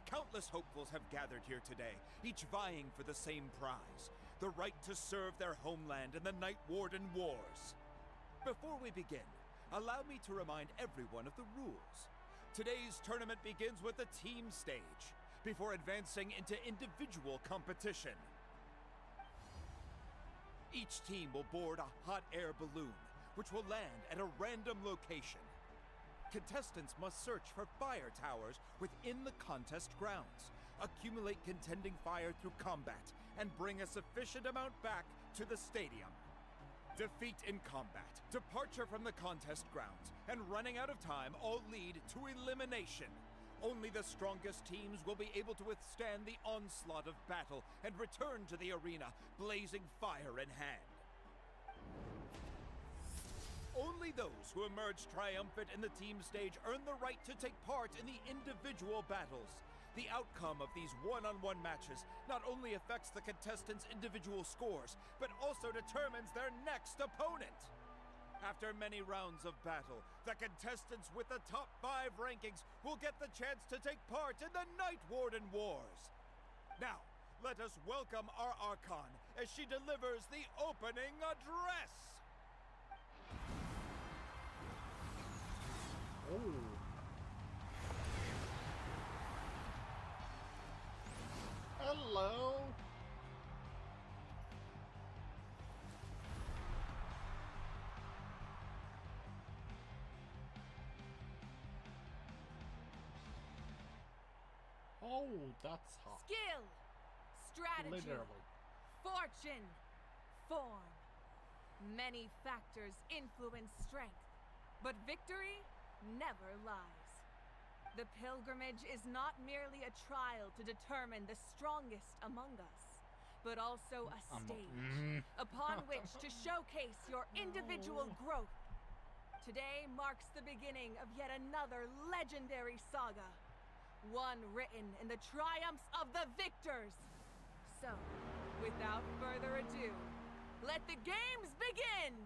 Countless hopefuls have gathered here today, each vying for the same prize, the right to serve their homeland in the Night Warden Wars. Before we begin, allow me to remind everyone of the rules. Today's tournament begins with the team stage, before advancing into individual competition. Each team will board a hot air balloon, which will land at a random location. Contestants must search for fire towers within the contest grounds, accumulate contending fire through combat, and bring a sufficient amount back to the stadium. Defeat in combat, departure from the contest grounds, and running out of time all lead to elimination. Only the strongest teams will be able to withstand the onslaught of battle and return to the arena, blazing fire in hand. Only those who emerge triumphant in the team stage earn the right to take part in the individual battles. The outcome of these one-on-one matches not only affects the contestants' individual scores, but also determines their next opponent. After many rounds of battle, the contestants with the top 5 rankings will get the chance to take part in the Night Warden Wars. Now, let us welcome our Archon as she delivers the opening address. Oh. Hello. Oh, that's hot. Skill, strategy, Literally. fortune, form. Many factors influence strength, but victory never lies. The pilgrimage is not merely a trial to determine the strongest among us, but also a stage upon which to showcase your individual growth. Today marks the beginning of yet another legendary saga, one written in the triumphs of the victors. So, without further ado, let the games begin!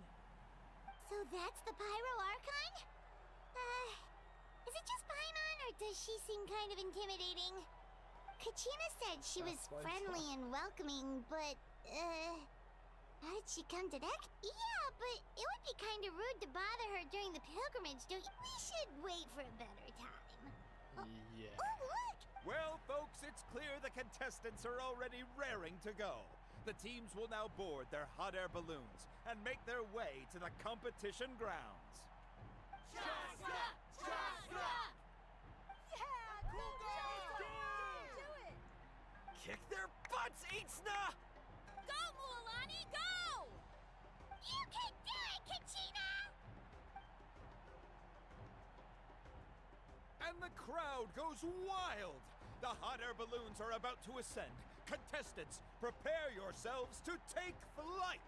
So that's the Pyro Archon? Is it just Paimon, or does she seem kind of intimidating? Kachina said she was friendly and welcoming, but, how did she come to that? Yeah, but it would be kind of rude to bother her during the pilgrimage, don't you? We should wait for a better time. Yeah. Oh, look! Well, folks, it's clear the contestants are already raring to go. The teams will now board their hot air balloons and make their way to the competition grounds. Chaska! Chaska! Yeah! Cool girl! Do it! Kick their butts, Itzna! Go, Mualani, go! You can do it, Kachina! And the crowd goes wild! The hot air balloons are about to ascend. Contestants, prepare yourselves to take flight!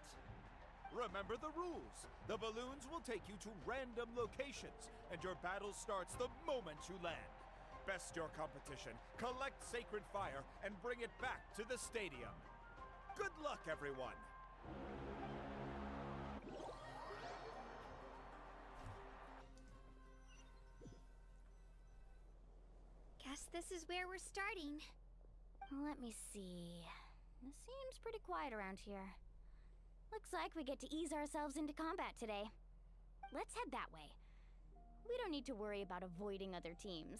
Remember the rules. The balloons will take you to random locations, and your battle starts the moment you land. Best your competition, collect sacred fire, and bring it back to the stadium. Good luck, everyone! Guess this is where we're starting. Let me see. It seems pretty quiet around here. Looks like we get to ease ourselves into combat today. Let's head that way. We don't need to worry about avoiding other teams.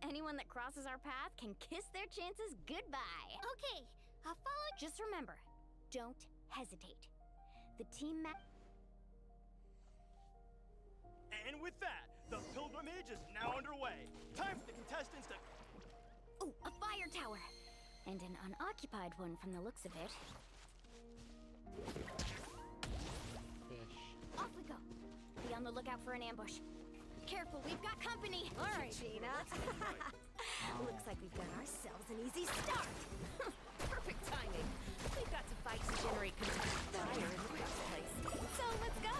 Anyone that crosses our path can kiss their chances goodbye. Okay, I'll follow. Just remember, don't hesitate. The team And with that, the pilgrimage is now underway. Time for the contestants to... Ooh, a fire tower! And an unoccupied one from the looks of it. Fish. Off we go. Be on the lookout for an ambush. Careful, we've got company! All right, Gina. Looks like we've got ourselves an easy start. Perfect timing. We've got to fight to generate contained fire in the first place. So let's go.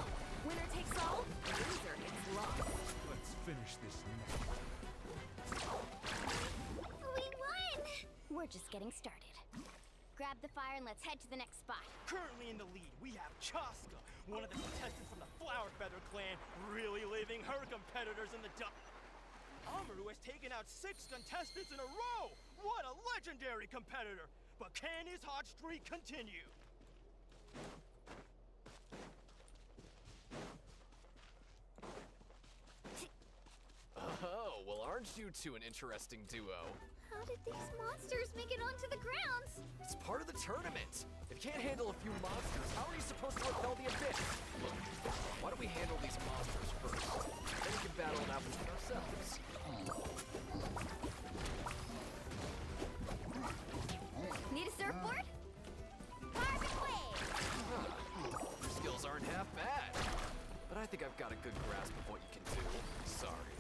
Winner takes all, loser gets lost. Let's finish this now. We won! We're just getting started. Grab the fire and let's head to the next spot. Currently in the lead, we have Chaska, one of the contestants from the Flower Feather clan, really leaving her competitors in the dust. Amaru has taken out 6 contestants in a row! What a legendary competitor! But can his hot streak continue? Oh, well, aren't you two an interesting duo? How did these monsters make it onto the grounds? It's part of the tournament. If you can't handle a few monsters, how are you supposed to repel the abyss? Look, why don't we handle these monsters first? Then we can battle it out between ourselves. Need a surfboard? Carbon wave! Your skills aren't half bad. But I think I've got a good grasp of what you can do. Sorry,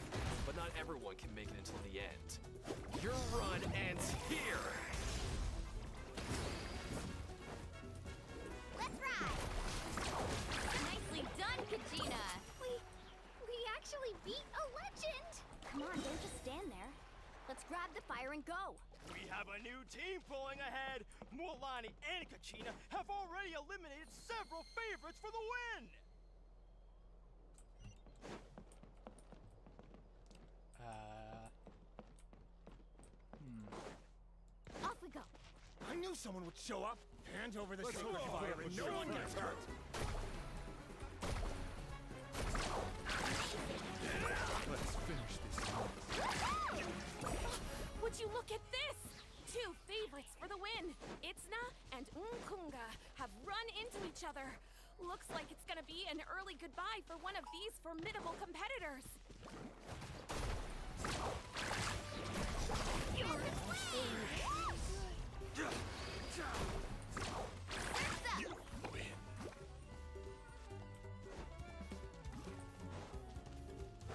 but not everyone can make it until the end. Your run ends here! Let's ride! Nicely done, Kachina! We actually beat a legend! Come on, don't just stand there. Let's grab the fire and go. We have a new team pulling ahead. Mualani and Kachina have already eliminated several favorites for the win. Off we go. I knew someone would show up. Hand over the sacred fire and no one gets hurt. Let's finish this. Would you look at this? 2 favorites for the win. Itzna and Unkunga have run into each other. Looks like it's gonna be an early goodbye for one of these formidable competitors.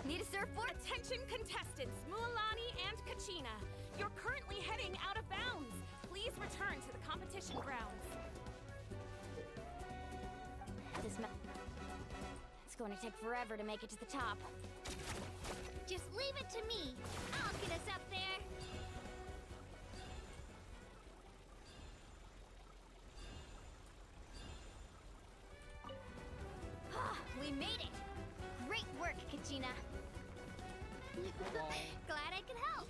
Need a surfboard? Attention contestants, Mualani and Kachina. You're currently heading out of bounds. Please return to the competition grounds. It's going to take forever to make it to the top. Just leave it to me. I'll get us up there. We made it! Great work, Kachina. Glad I could help.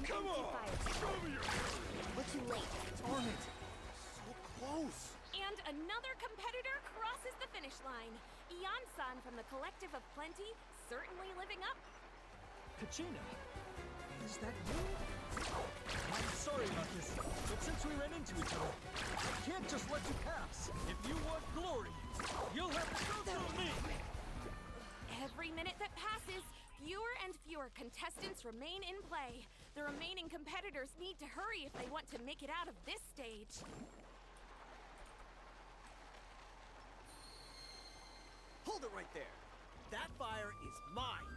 Come on! Show me your... We're too late. Darn it! So close! And another competitor crosses the finish line. Ian-san from the Collective of Plenty, certainly living up. Kachina, is that you? I'm sorry about this, but since we ran into each other, I can't just let you pass. If you want glory, you'll have to go through me. Every minute that passes, fewer and fewer contestants remain in play. The remaining competitors need to hurry if they want to make it out of this stage. Hold it right there. That fire is mine.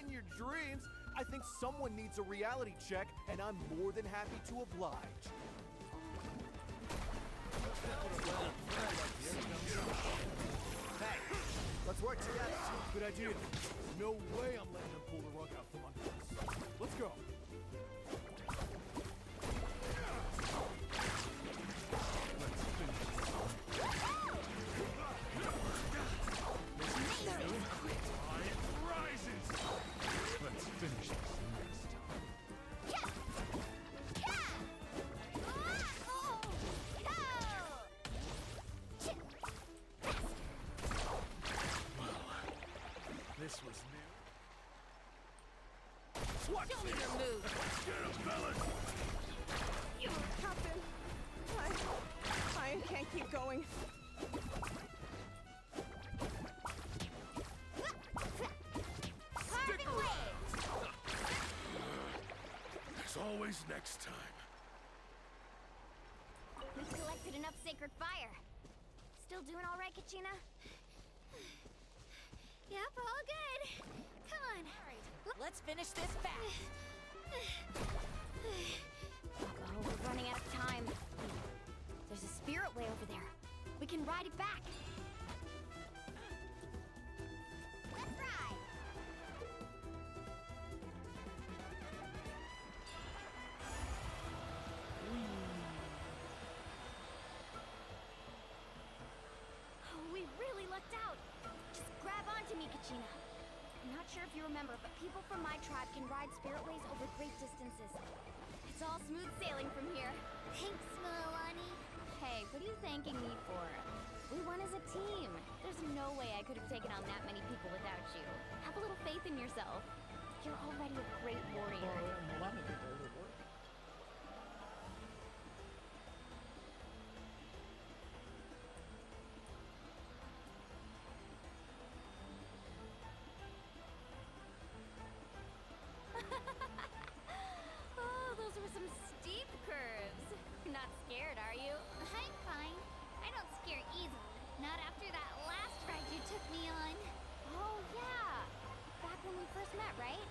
In your dreams, I think someone needs a reality check, and I'm more than happy to oblige. Hey, let's work together. Good idea. No way I'm letting them pull the rug out from under us. Let's go. Let's finish this next time. This was new. Show me your move. Get him, fellas! Captain, I can't keep going. Stick around! There's always next time. We've collected enough sacred fire. Still doing all right, Kachina? Yep, all good. Come on. Let's finish this fast. Oh, we're running out of time. There's a spirit way over there. We can ride it back. Let's ride! remember, but people from my tribe can ride spiritways over great distances. It's all smooth sailing from here. Thanks, Milani. Hey, what are you thanking me for? We won as a team. There's no way I could have taken on that many people without you. Have a little faith in yourself. You're already a great warrior. Milani did all the work. Oh, those were some steep curves. You're not scared, are you? I'm fine. I don't scare easily. Not after that last ride you took me on. Oh, yeah. Back when we first met, right?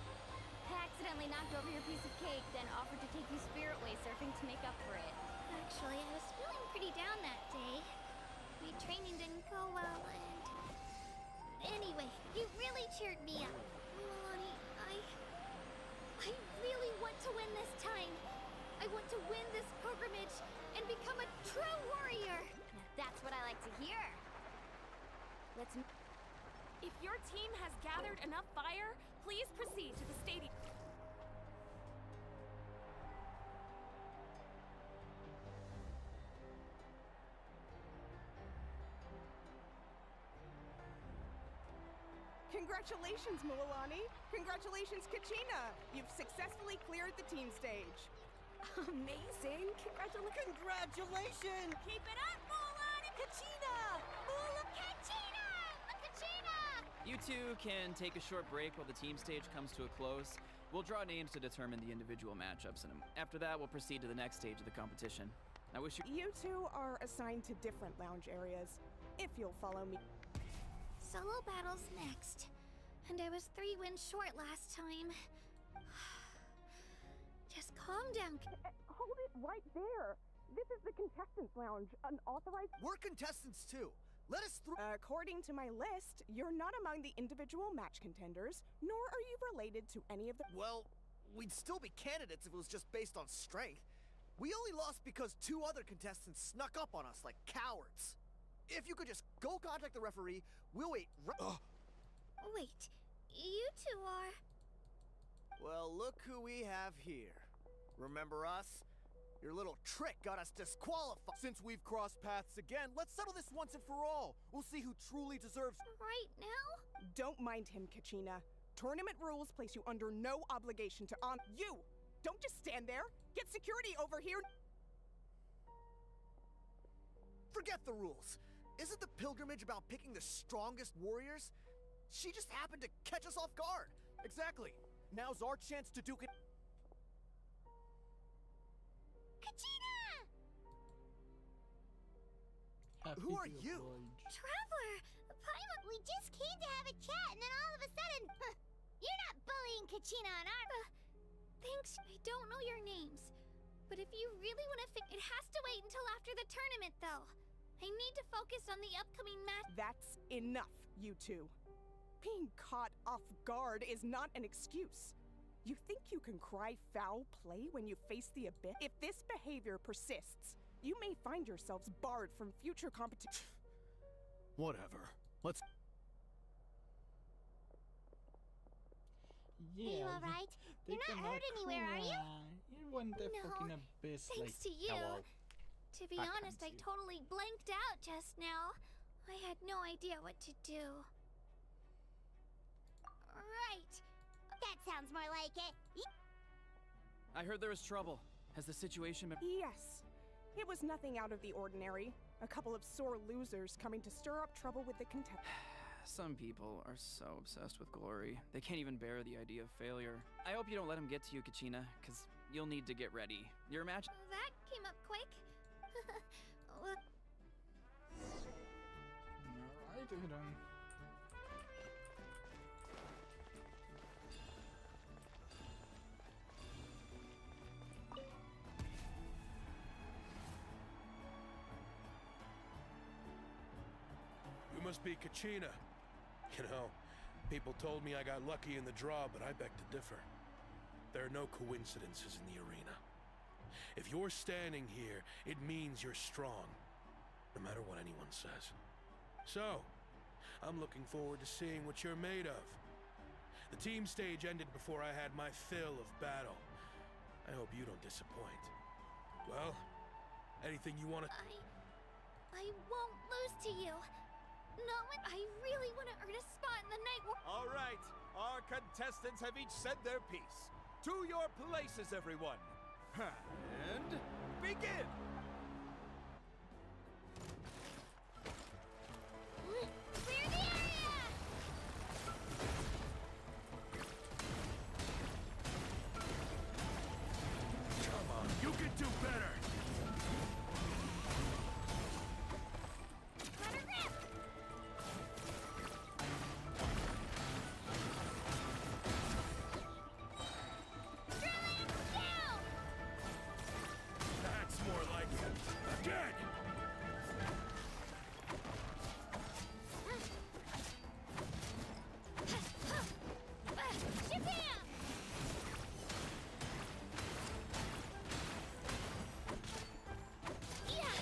I accidentally knocked over your piece of cake, then offered to take you spiritway surfing to make up for it. Actually, I was feeling pretty down that day. My training didn't go well, and... Anyway, you really cheered me up. Milani, I really want to win this time. I want to win this pilgrimage and become a true warrior. Now that's what I like to hear. Let's... If your team has gathered enough fire, please proceed to the stadium. Congratulations, Milani. Congratulations, Kachina. You've successfully cleared the team stage. Amazing. Congratulations! Keep it up, Mulan and Kachina! Kachina! Kachina! You two can take a short break while the team stage comes to a close. We'll draw names to determine the individual matchups, and after that, we'll proceed to the next stage of the competition. I wish you... You two are assigned to different lounge areas, if you'll follow me. Solo battles next. And I was 3 wins short last time. Just calm down. Hold it right there. This is the contestants lounge, unauthorized. We're contestants too. Let us through. According to my list, you're not among the individual match contenders, nor are you related to any of the... Well, we'd still be candidates if it was just based on strength. We only lost because 2 other contestants snuck up on us like cowards. If you could just go contact the referee, we'll wait. Wait, you two are... Well, look who we have here. Remember us? Your little trick got us disqualified. Since we've crossed paths again, let's settle this once and for all. We'll see who truly deserves... Right now? Don't mind him, Kachina. Tournament rules place you under no obligation to you! Don't just stand there! Get security over here! Forget the rules. Isn't the pilgrimage about picking the strongest warriors? She just happened to catch us off guard. Exactly. Now's our chance to do it. Kachina! Who are you? Traveler! Paimon! We just came to have a chat, and then all of a sudden... You're not bullying Kachina on our... Thanks. I don't know your names. But if you really want to it has to wait until after the tournament, though. I need to focus on the upcoming match. That's enough, you two. Being caught off guard is not an excuse. You think you can cry foul play when you face the abyss? If this behavior persists, you may find yourselves barred from future competition. Whatever. Let's... Yeah, Are you alright? You're not hurt anywhere, are you? You went the No, fucking abyss thanks like, to you. hello. To be honest, I totally blanked out just now. I had no idea what to do. Right. That sounds more like it. I heard there was trouble. Has the situation been... Yes. It was nothing out of the ordinary. A couple of sore losers coming to stir up trouble with the contestants. Some people are so obsessed with glory, they can't even bear the idea of failure. I hope you don't let them get to you, Kachina, because you'll need to get ready. Your match... That came up quick. Well, Alright then. You must be Kachina. You know, people told me I got lucky in the draw, but I beg to differ. There are no coincidences in the arena. If you're standing here, it means you're strong, no matter what anyone says. So, I'm looking forward to seeing what you're made of. The team stage ended before I had my fill of battle. I hope you don't disappoint. Well, anything you want to... I won't lose to you. Not when I really want to earn a spot in the night war. All right, our contestants have each said their piece. To your places, everyone. And begin! Clear the area! Come on, you can do better! Runner grip! Drilling down! That's more like it. Again! Shabam! Yeah!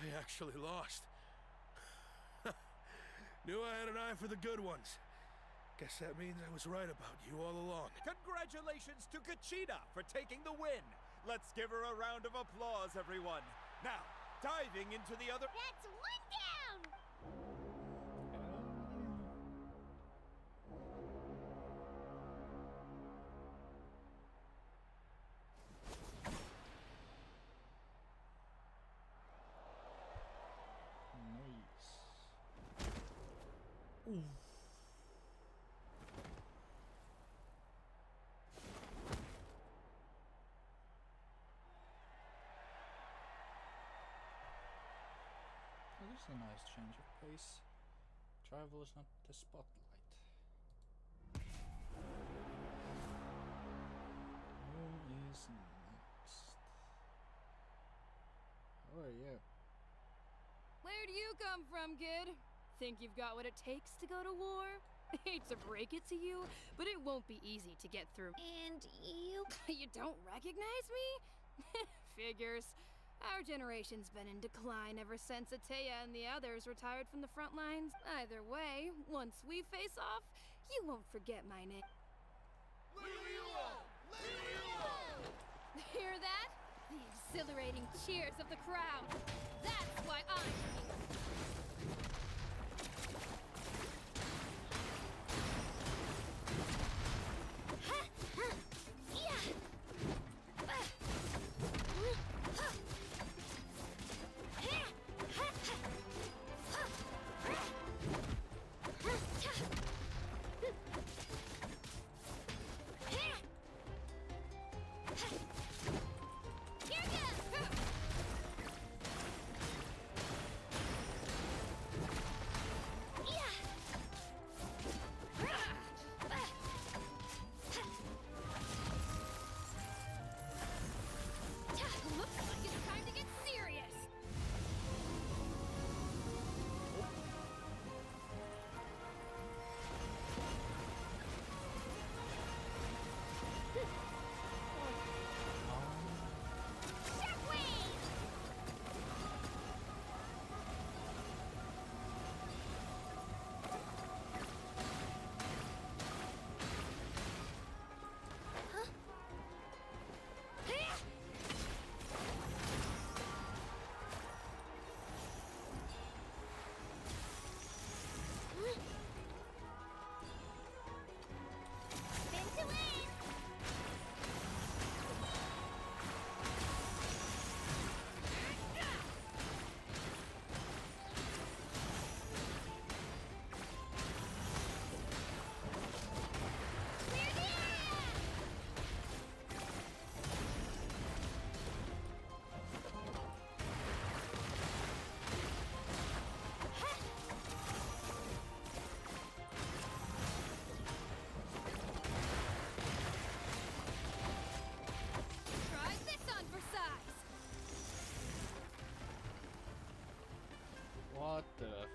I actually lost. Knew I had an eye for the good ones. Guess that means I was right about you all along. Congratulations to Kachina for taking the win. Let's give her a round of applause, everyone. Now, diving into the other... That's one down! Nice. Ooh. That is a nice change of pace. Travel is not the spotlight. Who is next? How are you? Where do you come from, kid? Think you've got what it takes to go to war? Hate to break it to you, but it won't be easy to get through. And you... You don't recognize me? Figures. Our generation's been in decline ever since Ateya and the others retired from the front lines. Either way, once we face off, you won't forget my name. Hear that? The exhilarating cheers of the crowd. That's why I'm here. stuff.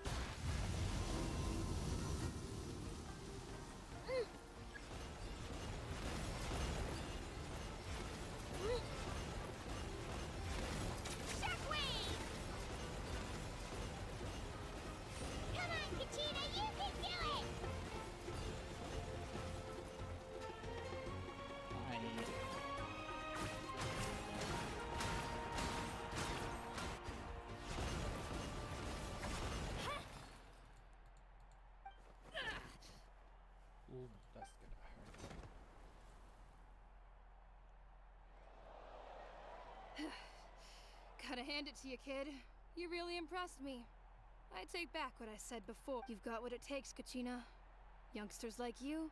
Shockwave! Come on, Kachina, you can do it! Ooh, that's gonna hurt. Gotta hand it to you, kid. You really impressed me. I take back what I said before. You've got what it takes, Kachina. Youngsters like you,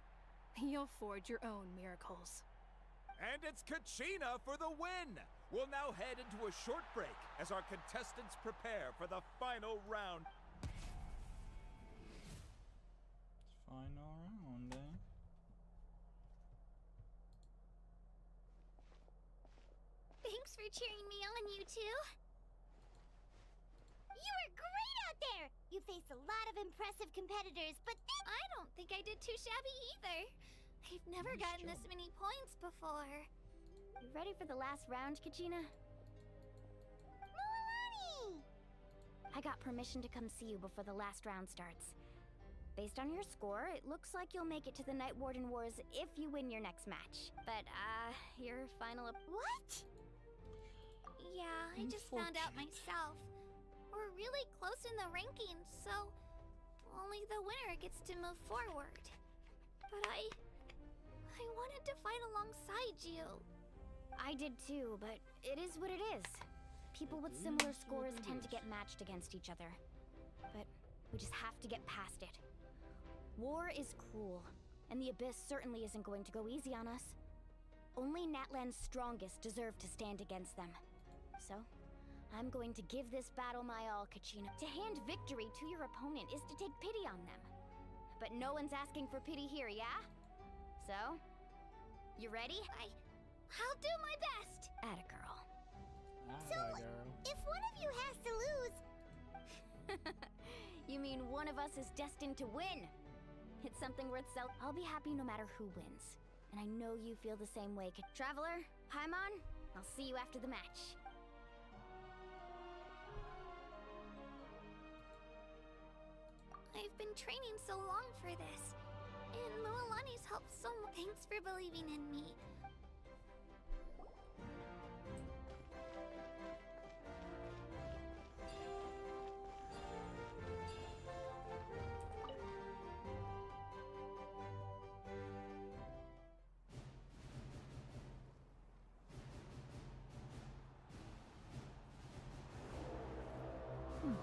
you'll forge your own miracles. And it's Kachina for the win! We'll now head into a short break as our contestants prepare for the final round. Final round, eh? Thanks for cheering me on, you two. You were great out there! You faced a lot of impressive competitors, but then I don't think I did too shabby either. I've never gotten this many points before. You ready for the last round, Kachina? Milani! I got permission to come see you before the last round starts. Based on your score, it looks like you'll make it to the Night Warden Wars if you win your next match. But, your final... What? Yeah, I just found out myself. We're really close in the rankings, so only the winner gets to move forward. But I wanted to fight alongside you. I did too, but it is what it is. People with similar scores tend to get matched against each other. But we just have to get past it. War is cruel, and the Abyss certainly isn't going to go easy on us. Only Natlan's strongest deserve to stand against them. So, I'm going to give this battle my all, Kachina. To hand victory to your opponent is to take pity on them. But no one's asking for pity here, yeah? So, you ready? I'll do my best! Atta girl. So, if one of you has to lose... You mean one of us is destined to win? It's something worth I'll be happy no matter who wins. And I know you feel the same way. Traveler, Paimon, I'll see you after the match. I've been training so long for this. And Milani's helped so much. Thanks for believing in me.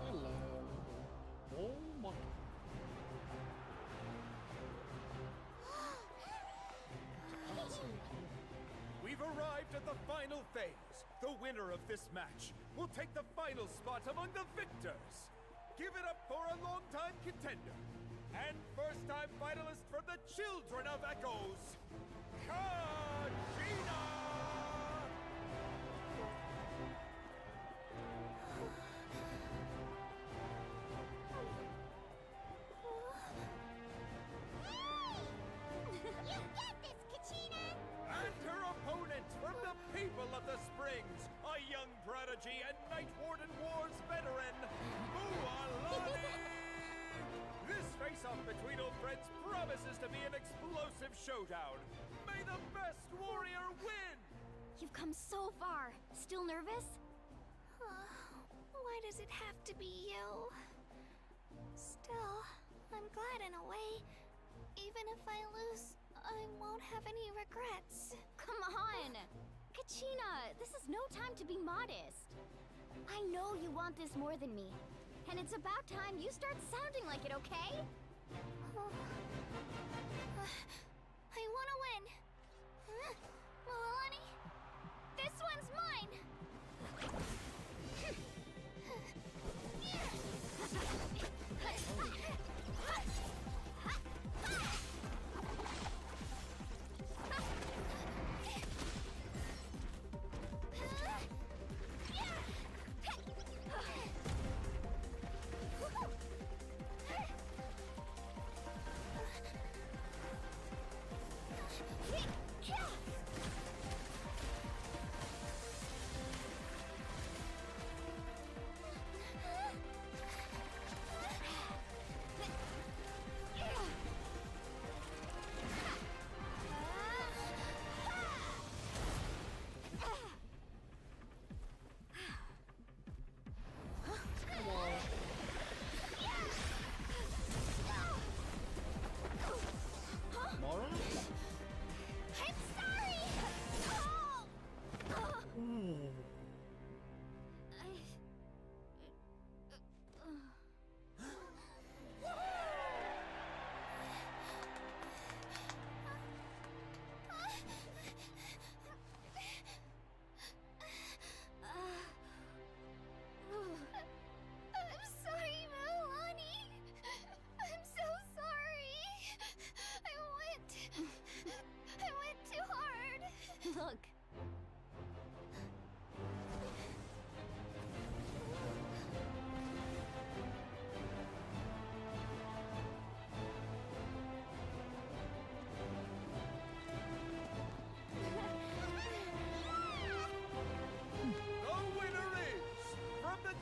Hello. Oh my. We've arrived at the final phase. The winner of this match will take the final spot among the victors. Give it up for a long-time contender and first-time finalist from the Children of Echoes, Kachina! You get this, Kachina! And her opponent from the people of the Springs, a young prodigy and Night Warden Wars veteran, Mualani! This face-off between old friends promises to be an explosive showdown. May the best warrior win! You've come so far. Still nervous? Why does it have to be you? Still, I'm glad in a way. Even if I lose, I won't have any regrets. Come on! Kachina, this is no time to be modest. I know you want this more than me. And it's about time you start sounding like it, okay? I want to win. Milani, this one's mine.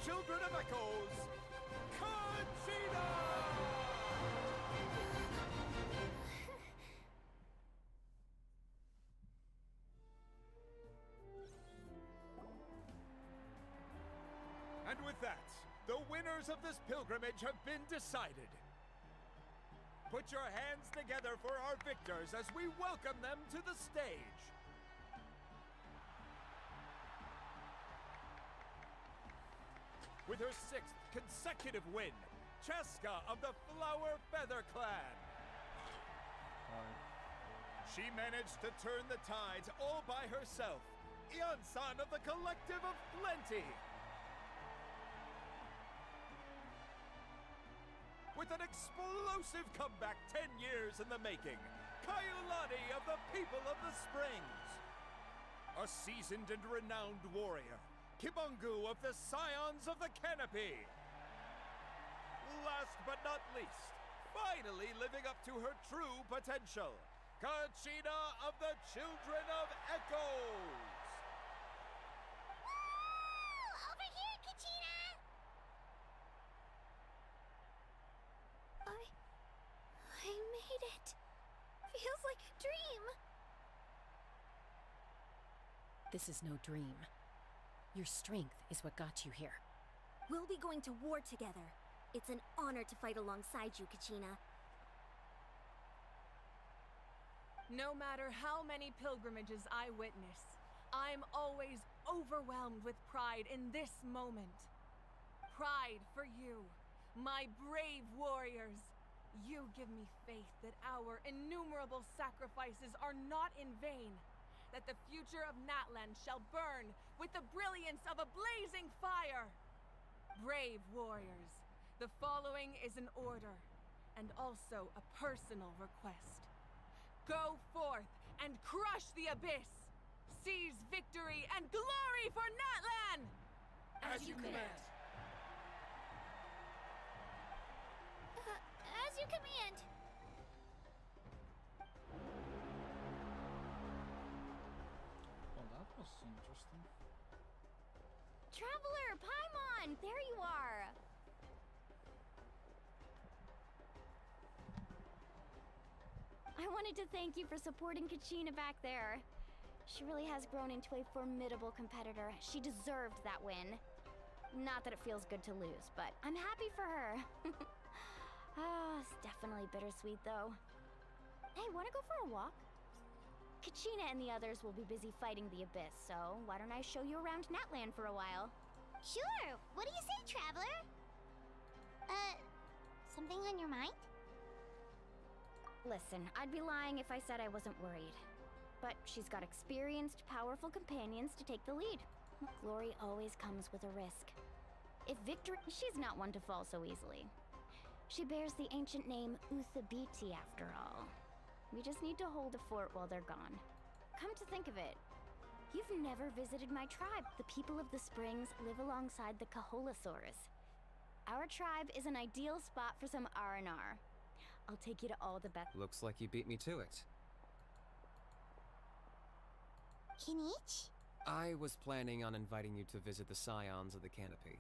children of Echoes, Genshin! And with that, the winners of this pilgrimage have been decided. Put your hands together for our victors as we welcome them to the stage. With her 6th consecutive win, Cheska of the Flower Feather Clan. She managed to turn the tides all by herself. Ian-san of the Collective of Plenty. With an explosive comeback 10 years in the making, Kaiulani of the People of the Springs. A seasoned and renowned warrior, Kibangu of the Scions of the Canopy. Last but not least, finally living up to her true potential, Kachina of the Children of Echoes. Woo! Over here, Kachina! I made it. Feels like a dream. This is no dream. Your strength is what got you here. We'll be going to war together. It's an honor to fight alongside you, Kachina. No matter how many pilgrimages I witness, I'm always overwhelmed with pride in this moment. Pride for you, my brave warriors. You give me faith that our innumerable sacrifices are not in vain, that the future of Natlan shall burn with the brilliance of a blazing fire. Brave warriors, the following is an order, and also a personal request. Go forth and crush the abyss! Seize victory and glory for Natlan! As you command. As you command. Well, that was interesting. Traveler, Paimon, there you are. I wanted to thank you for supporting Kachina back there. She really has grown into a formidable competitor. She deserved that win. Not that it feels good to lose, but I'm happy for her. It's definitely bittersweet, though. Hey, wanna go for a walk? Kachina and the others will be busy fighting the Abyss, so why don't I show you around Natlan for a while? Sure. What do you say, traveler? Something on your mind? Listen, I'd be lying if I said I wasn't worried. But she's got experienced, powerful companions to take the lead. Glory always comes with a risk. If victory, she's not one to fall so easily. She bears the ancient name Uthabiti, after all. We just need to hold the fort while they're gone. Come to think of it, you've never visited my tribe. The people of the Springs live alongside the Kaholasaurus. Our tribe is an ideal spot for some R&R. I'll take you to all the best. Looks like you beat me to it. Kinich? I was planning on inviting you to visit the Scions of the Canopy.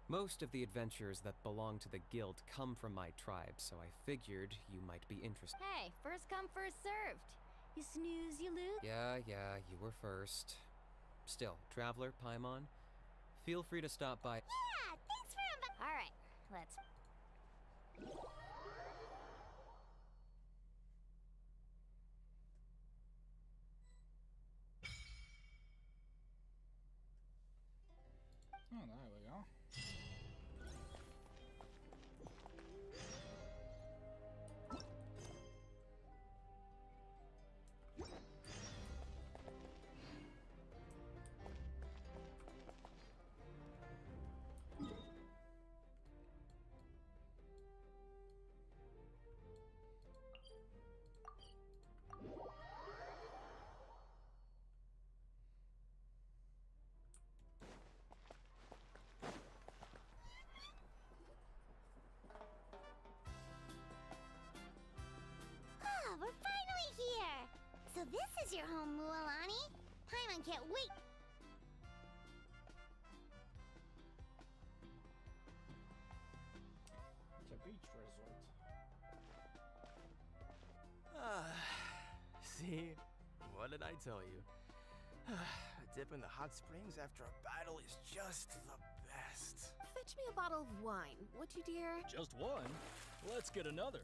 Most of the adventures that belong to the guild come from my tribe, so I figured you might be interested. Hey, first come, first served. You snooze, you lose. Yeah, you were first. Still, Traveler, Paimon, feel free to stop by. Yeah, thanks for All right, let's... Oh, there we go. We're finally here! So this is your home, Mualani? Paimon can't wait! What did I tell you? A dip in the hot springs after a battle is just the best. Fetch me a bottle of wine, would you, dear? Just one? Let's get another.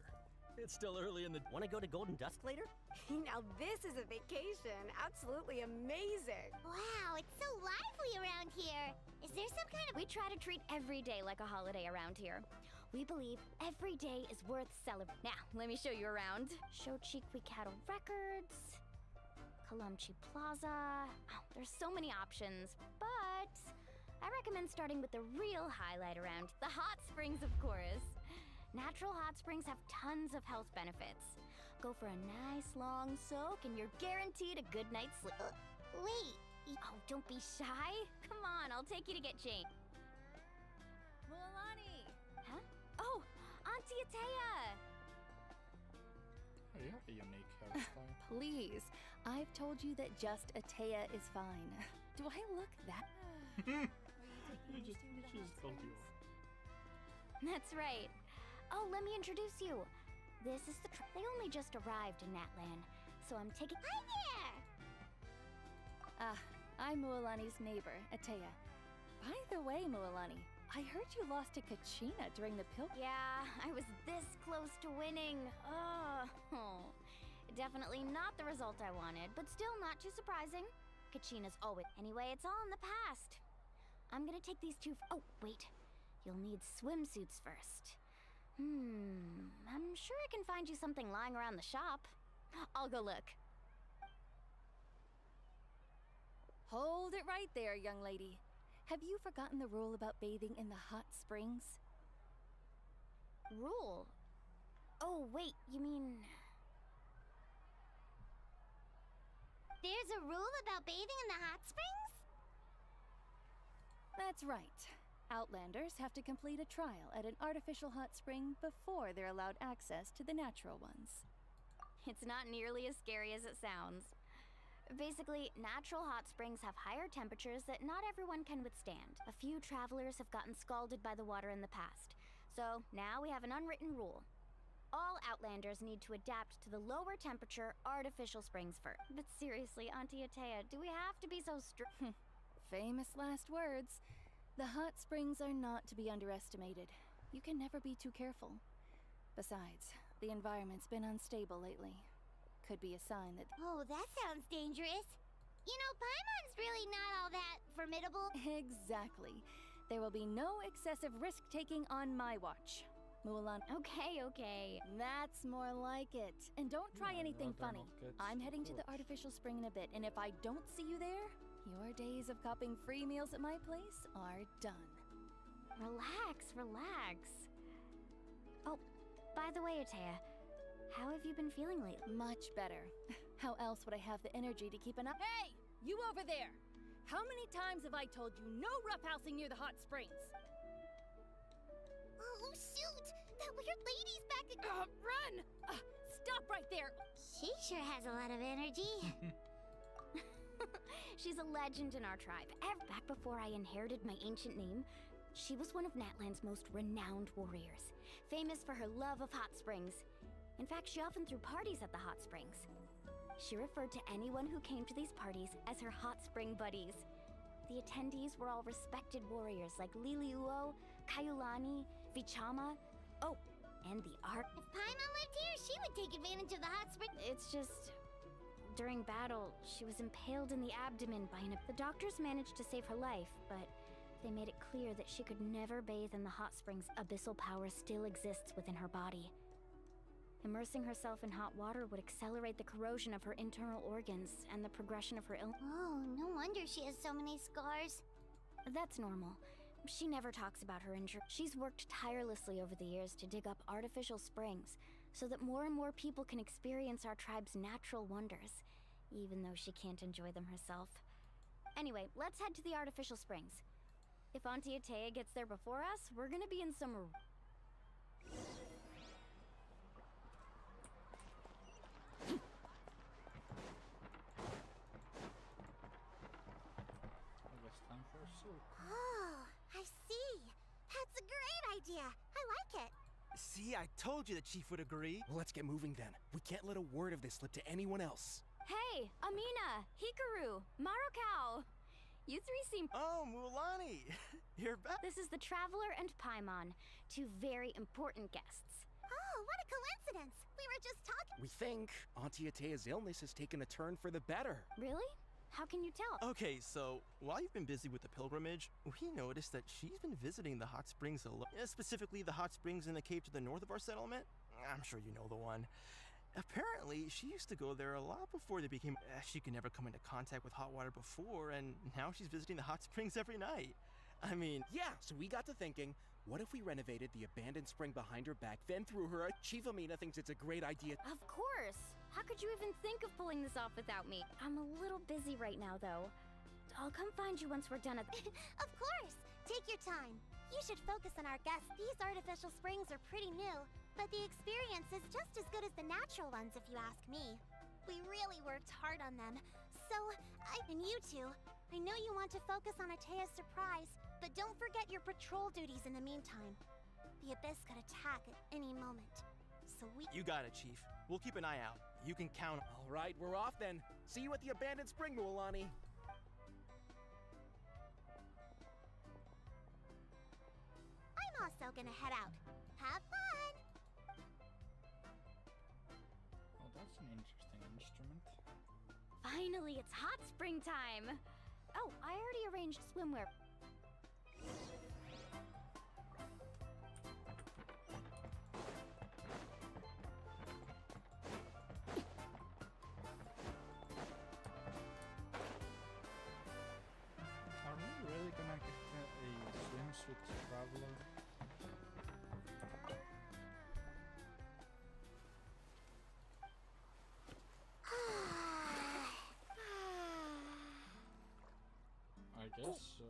It's still early in the... Want to go to Golden Dusk later? Now this is a vacation. Absolutely amazing. Wow, it's so lively around here. Is there some kind of... We try to treat every day like a holiday around here. We believe every day is worth celebrating. Now, let me show you around. Shochiqui Cattle Records, Kalumchi Plaza. Oh, there's so many options, but I recommend starting with the real highlight around, the hot springs, of course. Natural hot springs have tons of health benefits. Go for a nice long soak and you're guaranteed a good night's sleep. Wait. Oh, don't be shy. Come on, I'll take you to get changed. Mualani! Huh? Oh, Auntie Atea! Oh, you have a unique hairstyle. Please, I've told you that just Atea is fine. Do I look that? She just told you. That's right. Oh, let me introduce you. This is the they only just arrived in Natlan, so I'm taking... Hi there! Ah, I'm Mualani's neighbor, Atea. By the way, Mualani, I heard you lost to Kachina during the Yeah, I was this close to winning. Oh, definitely not the result I wanted, but still not too surprising. Kachina's always... Anyway, it's all in the past. I'm gonna take these two... Oh, wait. You'll need swimsuits first. I'm sure I can find you something lying around the shop. I'll go look. Hold it right there, young lady. Have you forgotten the rule about bathing in the hot springs? Rule? Oh, wait, you mean... There's a rule about bathing in the hot springs? That's right. Outlanders have to complete a trial at an artificial hot spring before they're allowed access to the natural ones. It's not nearly as scary as it sounds. Basically, natural hot springs have higher temperatures that not everyone can withstand. A few travelers have gotten scalded by the water in the past. So, now we have an unwritten rule. All Outlanders need to adapt to the lower temperature artificial springs first. But seriously, Auntie Atea, do we have to be so strict? Famous last words. The hot springs are not to be underestimated. You can never be too careful. Besides, the environment's been unstable lately. Could be a sign that... Oh, that sounds dangerous. You know, Paimon's really not all that formidable. Exactly. There will be no excessive risk-taking on my watch. Mulan. Okay. That's more like it. And don't try anything funny. I'm heading to the support. artificial spring in a bit, and if I don't see you there, your days of copping free meals at my place are done. Relax. Oh, by the way, Atea, how have you been feeling lately? Much better. How else would I have the energy to keep an eye? Hey! You over there! How many times have I told you no roughhousing near the hot springs? Oh, shoot! That weird lady's back again. Run! Stop right there! She sure has a lot of energy. She's a legend in our tribe. Back before I inherited my ancient name, she was one of Natlan's most renowned warriors, famous for her love of hot springs. In fact, she often threw parties at the hot springs. She referred to anyone who came to these parties as her hot spring buddies. The attendees were all respected warriors like Liliuo, Kaiulani, Vichama, oh, and the Ark. If Paimon lived here, she would take advantage of the hot spring. It's just... During battle, she was impaled in the abdomen by the doctors managed to save her life, but they made it clear that she could never bathe in the hot springs. Abyssal power still exists within her body. Immersing herself in hot water would accelerate the corrosion of her internal organs and the progression of her illness. Oh, no wonder she has so many scars. That's normal. She never talks about her injury. She's worked tirelessly over the years to dig up artificial springs so that more and more people can experience our tribe's natural wonders, even though she can't enjoy them herself. Anyway, let's head to the artificial springs. If Auntie Atea gets there before us, we're gonna be in some... Oh, I see. That's a great idea. I like it. See, I told you the chief would agree. Well, let's get moving then. We can't let a word of this slip to anyone else. Hey, Amina, Hikaru, Marukau. You three seem... Oh, Mulan! You're back. This is the Traveler and Paimon, two very important guests. Oh, what a coincidence! We were just talking. We think Auntie Atea's illness has taken a turn for the better. Really? How can you tell? Okay, so while you've been busy with the pilgrimage, we noticed that she's been visiting the hot springs alone. Specifically, the hot springs in the cave to the north of our settlement. I'm sure you know the one. Apparently, she used to go there a lot before they became... She could never come into contact with hot water before, and now she's visiting the hot springs every night. I mean... Yeah, so we got to thinking, what if we renovated the abandoned spring behind her back, then threw her a... Chief Amina thinks it's a great idea. Of course! How could you even think of pulling this off without me? I'm a little busy right now, though. I'll come find you once we're done at... Of course! Take your time. You should focus on our guests. These artificial springs are pretty new, but the experience is just as good as the natural ones, if you ask me. We really worked hard on them. So, and you two, I know you want to focus on Atea's surprise, but don't forget your patrol duties in the meantime. The Abyss could attack at any moment, so we... You got it, Chief. We'll keep an eye out. You can count... All right, we're off then. See you at the abandoned spring, Mualani. I'm also gonna head out. Have fun! Oh, that's an interesting instrument. Finally, it's hot spring time! Oh, I already arranged swimwear. Are we really gonna get a swimsuit traveler? I guess so.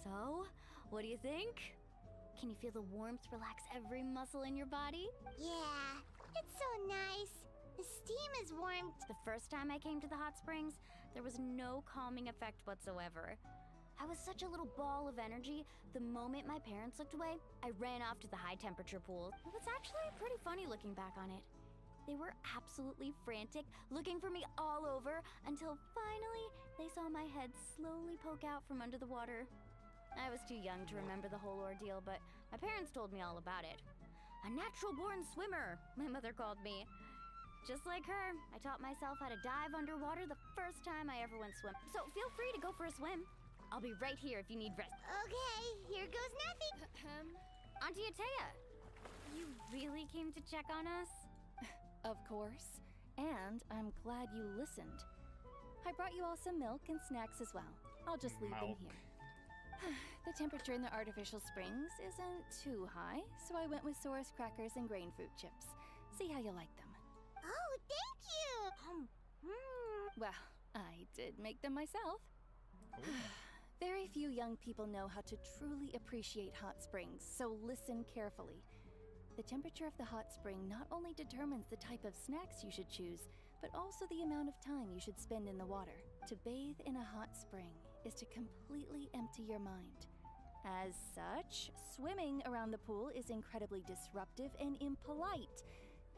So, what do you think? Can you feel the warmth relax every muscle in your body? Yeah, it's so nice. The steam is warm. The first time I came to the hot springs, there was no calming effect whatsoever. I was such a little ball of energy. The moment my parents looked away, I ran off to the high temperature pool. It was actually pretty funny looking back on it. They were absolutely frantic, looking for me all over, until finally they saw my head slowly poke out from under the water. I was too young to remember the whole ordeal, but my parents told me all about it. A natural-born swimmer, my mother called me. Just like her, I taught myself how to dive underwater the first time I ever went swim. So feel free to go for a swim. I'll be right here if you need rest. Okay, here goes nothing. Auntie Atea, you really came to check on us? Of course. And I'm glad you listened. I brought you all some milk and snacks as well. I'll just leave them here. The temperature in the artificial springs isn't too high, so I went with Saurus crackers and grain fruit chips. See how you like them. Oh, thank you! Well, I did make them myself. Very few young people know how to truly appreciate hot springs, so listen carefully. The temperature of the hot spring not only determines the type of snacks you should choose, but also the amount of time you should spend in the water. To bathe in a hot spring is to completely empty your mind. As such, swimming around the pool is incredibly disruptive and impolite,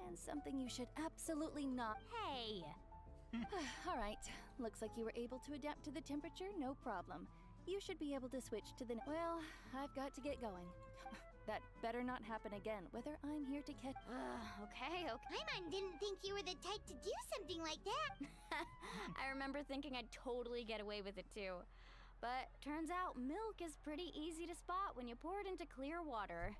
and something you should absolutely not. Hey! All right, looks like you were able to adapt to the temperature, no problem. You should be able to switch to the... Well, I've got to get going. That better not happen again, whether I'm here to catch... Okay. Paimon didn't think you were the type to do something like that. I remember thinking I'd totally get away with it too. But turns out milk is pretty easy to spot when you pour it into clear water.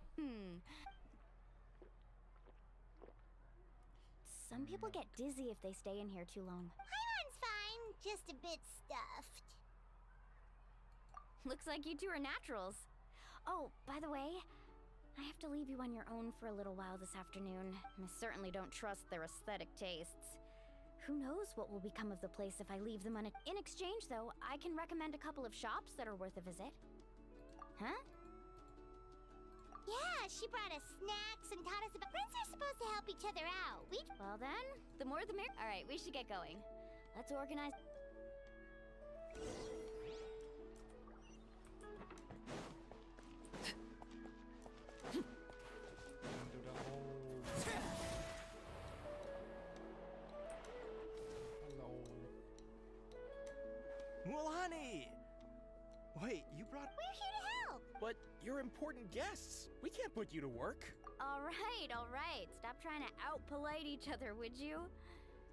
Some people get dizzy if they stay in here too long. Paimon's fine, just a bit stuffed. Looks like you two are naturals. Oh, by the way, I have to leave you on your own for a little while this afternoon. I certainly don't trust their aesthetic tastes. Who knows what will become of the place if I leave them on it. In exchange, though, I can recommend a couple of shops that are worth a visit. Huh? Yeah, she brought us snacks and taught us about... Friends are supposed to help each other out. Well then, the more the merrier. All right, we should get going. Let's organize... Do the whole Mulani! Wait, you brought... We're here to help! But you're important guests. We can't put you to work. All right. Stop trying to out-polite each other, would you?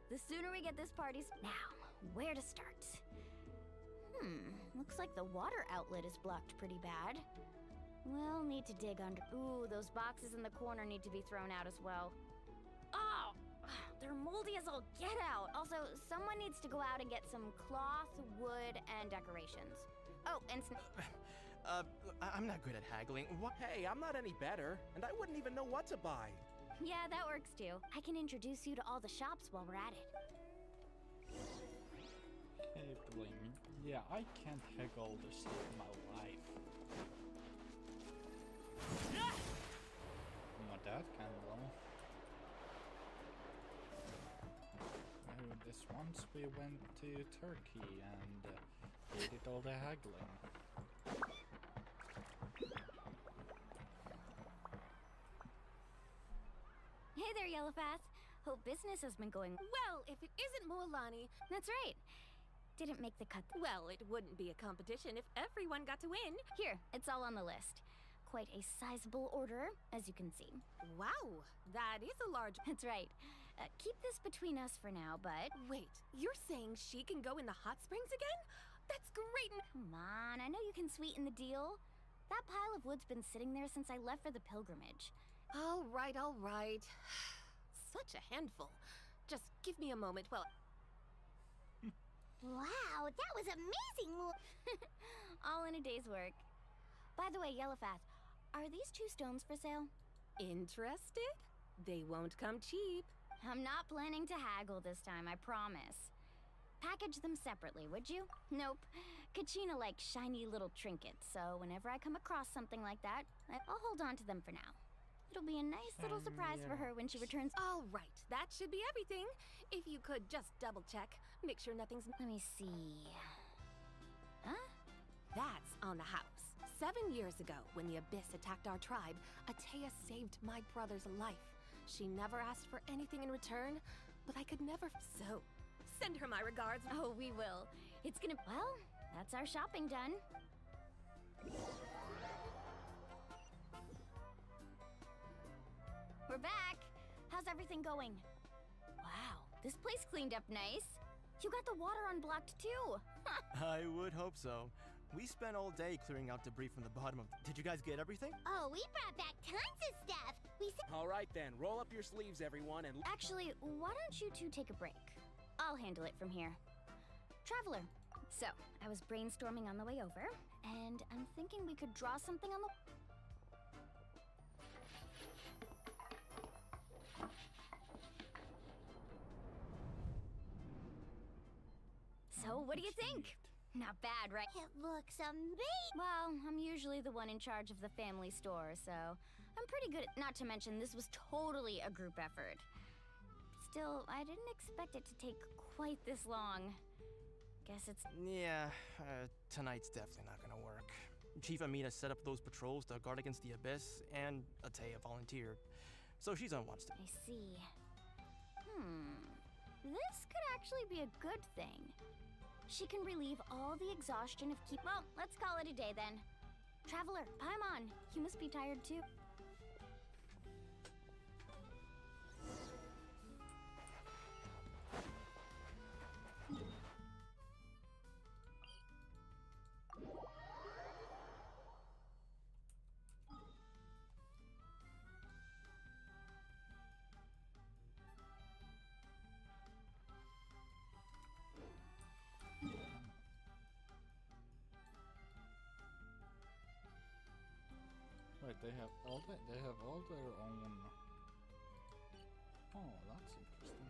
The sooner we get this party... Now, where to start? Looks like the water outlet is blocked pretty bad. We'll need to dig under... Ooh, those boxes in the corner need to be thrown out as well. Oh! They're moldy as all get out! Also, someone needs to go out and get some cloth, wood, and decorations. Oh, and I'm not good at haggling. What? Hey, I'm not any better, and I wouldn't even know what to buy. Yeah, that works too. I can introduce you to all the shops while we're at it. Haggling. Yeah, I can't haggle to save my life. Not that can well. This once we went to Turkey and we did all the haggling. Hey there, Yellowpath. Hope business has been going Well, if it isn't Moalani, That's right. Didn't make the cut. well, it wouldn't be a competition if everyone got to win. Here, it's all on the list. Quite a sizable order, as you can see. Wow, that is a large... That's right. Keep this between us for now, but... Wait, you're saying she can go in the hot springs again? That's great! Come on, I know you can sweeten the deal. That pile of wood's been sitting there since I left for the pilgrimage. All right. Such a handful. Just give me a moment while... Wow, that was amazing! All in a day's work. By the way, Yellowpath, are these 2 stones for sale? Interested? They won't come cheap. I'm not planning to haggle this time, I promise. Package them separately, would you? Nope. Kachina likes shiny little trinkets, so whenever I come across something like that, I'll hold on to them for now. It'll be a nice little surprise for her when she returns. All right, that should be everything. If you could just double check, make sure nothing's... Let me see... Huh? That's on the house. 7 years ago, when the Abyss attacked our tribe, Atea saved my brother's life. She never asked for anything in return, but I could never... So, send her my regards. Oh, we will. It's gonna... Well, that's our shopping done. We're back! How's everything going? Wow, this place cleaned up nice. You got the water unblocked too! I would hope so. We spent all day clearing out debris from the bottom of... Did you guys get everything? Oh, we brought back tons of stuff! All right then, roll up your sleeves, everyone, and... Actually, why don't you two take a break? I'll handle it from here. Traveler, so, I was brainstorming on the way over, and I'm thinking we could draw something on the... So, what do you think? Not bad, right? It looks amazing! Well, I'm usually the one in charge of the family store, so I'm pretty good at... Not to mention, this was totally a group effort. Still, I didn't expect it to take quite this long. Guess it's... Yeah, tonight's definitely not gonna work. Chief Amina set up those patrols to guard against the Abyss, and Atea volunteered. So she's on watch. I see. This could actually be a good thing. She can relieve all the exhaustion of keep... Well, let's call it a day then. Traveler, Paimon, you must be tired too. Wait, they have all their own. Oh, that's interesting.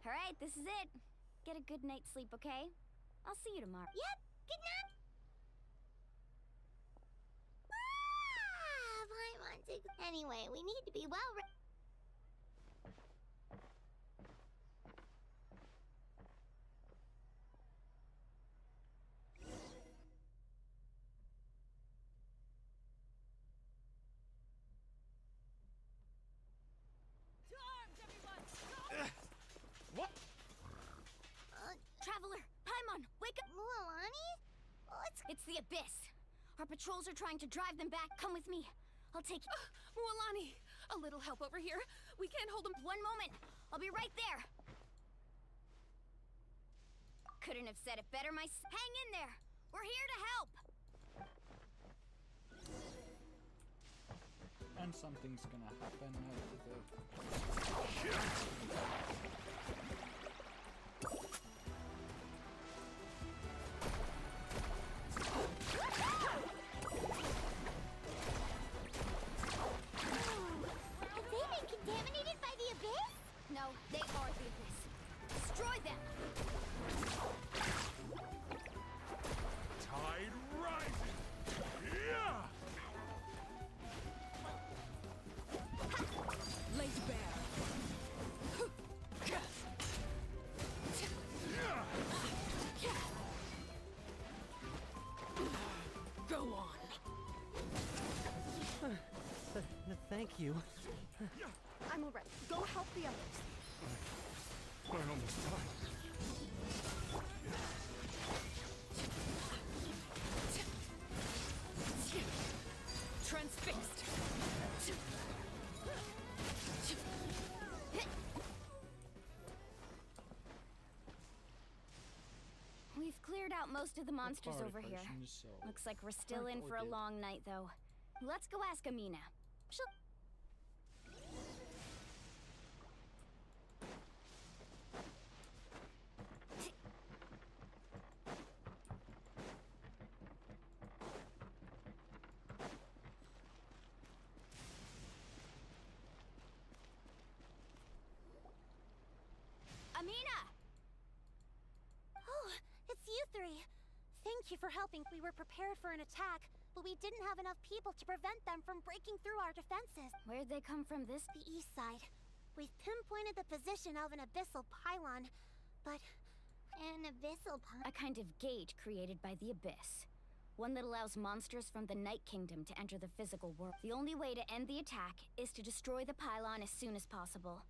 All right, this is it. Get a good night's sleep, okay? I'll see you tomorrow. Yep, good night! Anyway, we need to be well To arms, everyone! What? Traveler, Paimon, wake up! Mualani? It's the Abyss. Our patrols are trying to drive them back. Come with me. I'll take you. Mualani, a little help over here. We can't hold them. One moment. I'll be right there. Couldn't have said it better, Hang in there. We're here to help. And something's gonna happen to the... Have they been contaminated by the Abyss? No, they are the Abyss. Destroy them. Tide rising! Yeah! Laid bare. Go on. Thank you. I'm alright. Go help the others. I almost died. Transfixed. We've cleared out most of the monsters over here. So Looks like we're still in for a long night, though. Let's go ask Amina. She'll... Amina! Oh, it's you three. Thank you for helping. We were prepared for an attack, but we didn't have enough people to prevent them from breaking through our defenses. Where'd they come from this? The east side. We've pinpointed the position of an abyssal pylon, but... An abyssal pylon? A kind of gate created by the Abyss. One that allows monsters from the Night Kingdom to enter the physical world. The only way to end the attack is to destroy the pylon as soon as possible.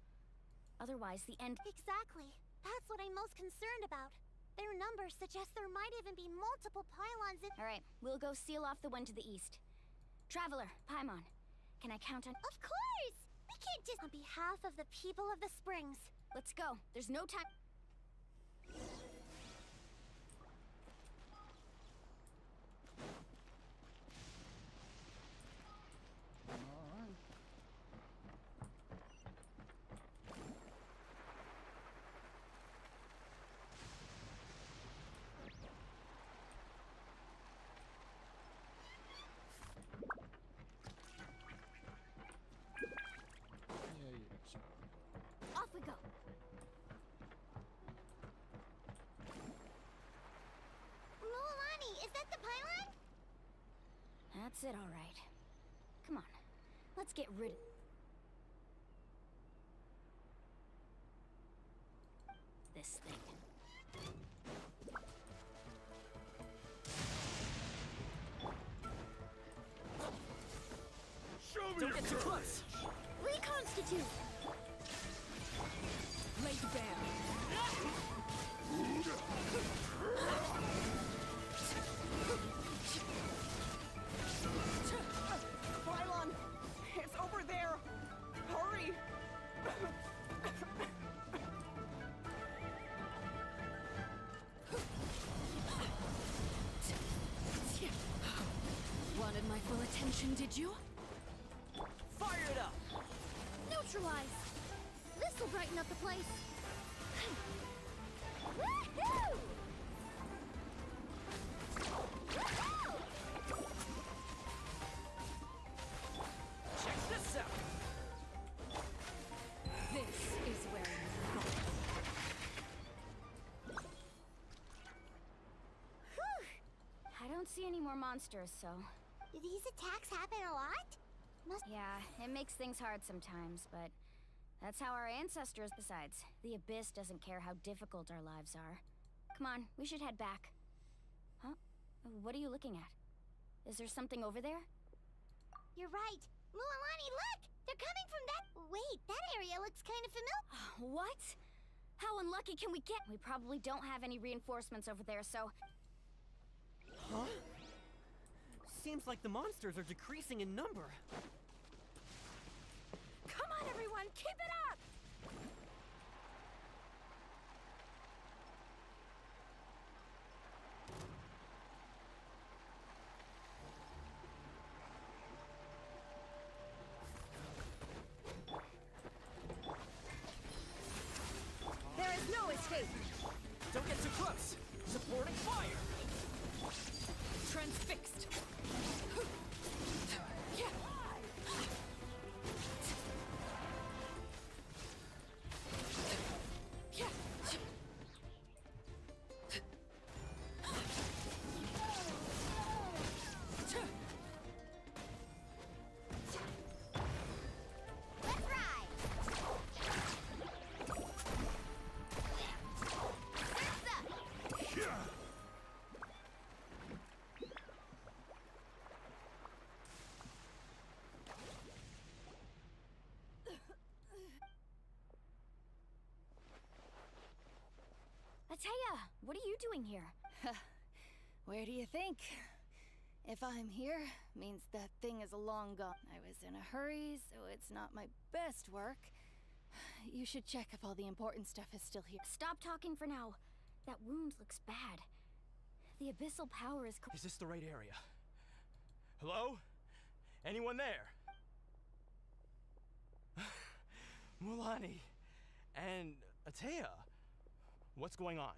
Otherwise, the end... Exactly. That's what I'm most concerned about. Their numbers suggest there might even be multiple pylons in... Alright, we'll go seal off the one to the east. Traveler, Paimon, can I count on... Of course! We can't just... On behalf of the people of the Springs. Let's go. There's no time... Alright. Yeah, you guys are. Off we go. Mualani, is that the pylon? That's it, alright. Come on. Let's get rid of... this thing. Show me Don't your get too courage. close. Reconstitute! Laid bare. Pylon! It's over there! Hurry! Wanted my full attention, did you? Fire it up! Neutralize! This'll brighten up the place. Woohoo! Woohoo! Check this out! This is where you go. I don't see any more monsters, so... Do these attacks happen a lot? Yeah, it makes things hard sometimes, but that's how our ancestors. Besides, the Abyss doesn't care how difficult our lives are. Come on, we should head back. Huh? What are you looking at? Is there something over there? You're right. Mualani, look! They're coming from that... Wait, that area looks kind of familiar. What? How unlucky can we get? We probably don't have any reinforcements over there, so... Huh? Seems like the monsters are decreasing in number. Come on, everyone, keep it up! There is no escape! Don't get too close! Supporting fire! Transfixed. Let's ride! Ataya, what are you doing here? Where do you think? If I'm here, means that thing is long gone. I was in a hurry, so it's not my best work. You should check if all the important stuff is still here. Stop talking for now. That wound looks bad. The abyssal power is... Is this the right area? Hello? Anyone there? Mulani and Ataya. What's going on?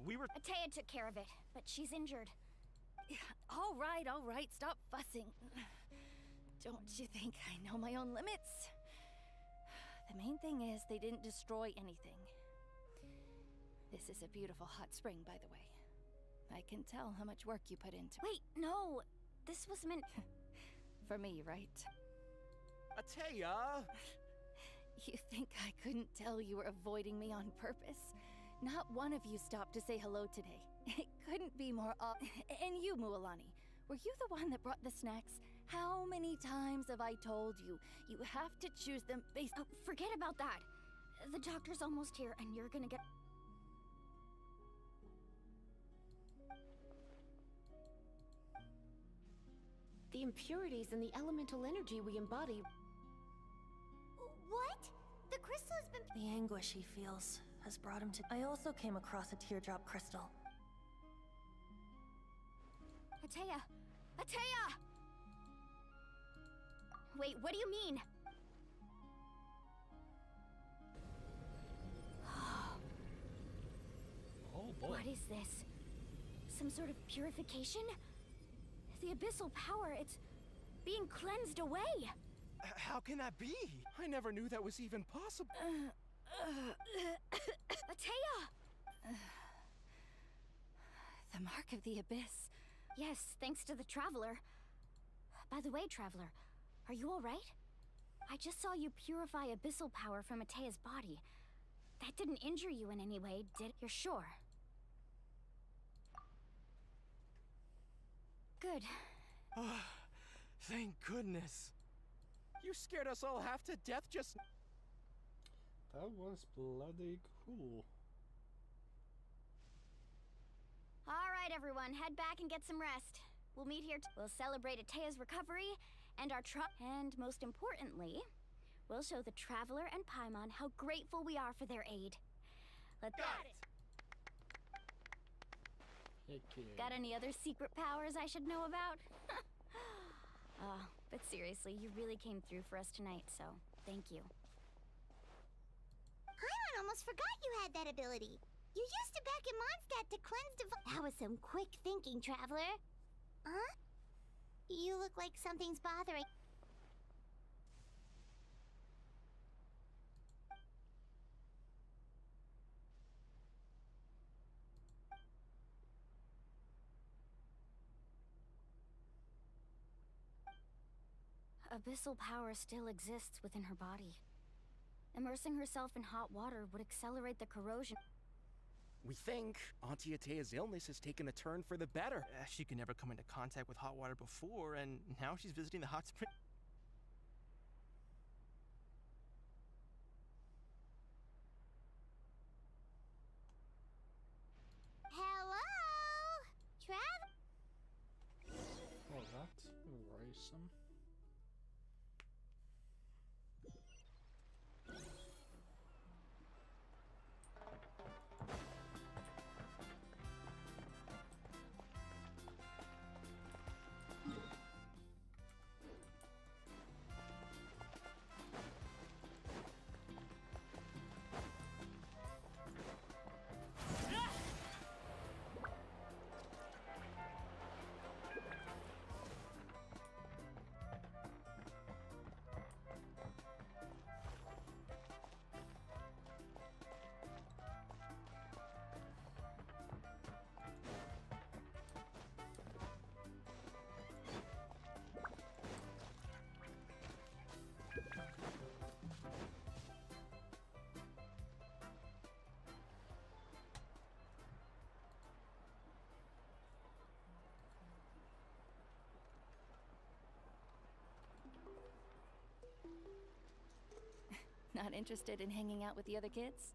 We were... Ataya took care of it, but she's injured. All right, stop fussing. Don't you think I know my own limits? The main thing is they didn't destroy anything. This is a beautiful hot spring, by the way. I can tell how much work you put into it. Wait, no! This was meant... For me, right? Ataya! You think I couldn't tell you were avoiding me on purpose? Not one of you stopped to say hello today. It couldn't be more And you, Mualani, were you the one that brought the snacks? How many times have I told you? You have to choose them based... Oh, forget about that! The doctor's almost here, and you're gonna get... The impurities in the elemental energy we embody... What? The crystal has been... The anguish he feels has brought him to... I also came across a teardrop crystal. Ataya! Ataya! Wait, what do you mean? Oh boy. What is this? Some sort of purification? The abyssal power, it's being cleansed away! How can that be? I never knew that was even possible. Ataya! The mark of the abyss. Yes, thanks to the Traveler. By the way, Traveler, are you alright? I just saw you purify abyssal power from Ataya's body. That didn't injure you in any way, did it? You're sure? Good. Thank goodness. You scared us all half to death just... That was bloody cool. Alright, everyone, head back and get some rest. We'll meet here. We'll celebrate Ataya's recovery and our and most importantly, we'll show the Traveler and Paimon how grateful we are for their aid. Let's... Got it! Got any other secret powers I should know about? But seriously, you really came through for us tonight, so thank you. Paimon almost forgot you had that ability. You used it back in Mondstadt to cleanse That was some quick thinking, Traveler. Huh? You look like something's bothering... abyssal power still exists within her body. Immersing herself in hot water would accelerate the corrosion. We think Auntie Atea's illness has taken a turn for the better. She could never come into contact with hot water before, and now she's visiting the hot spring. Hello? Trav? Well, that's worrisome. Not interested in hanging out with the other kids?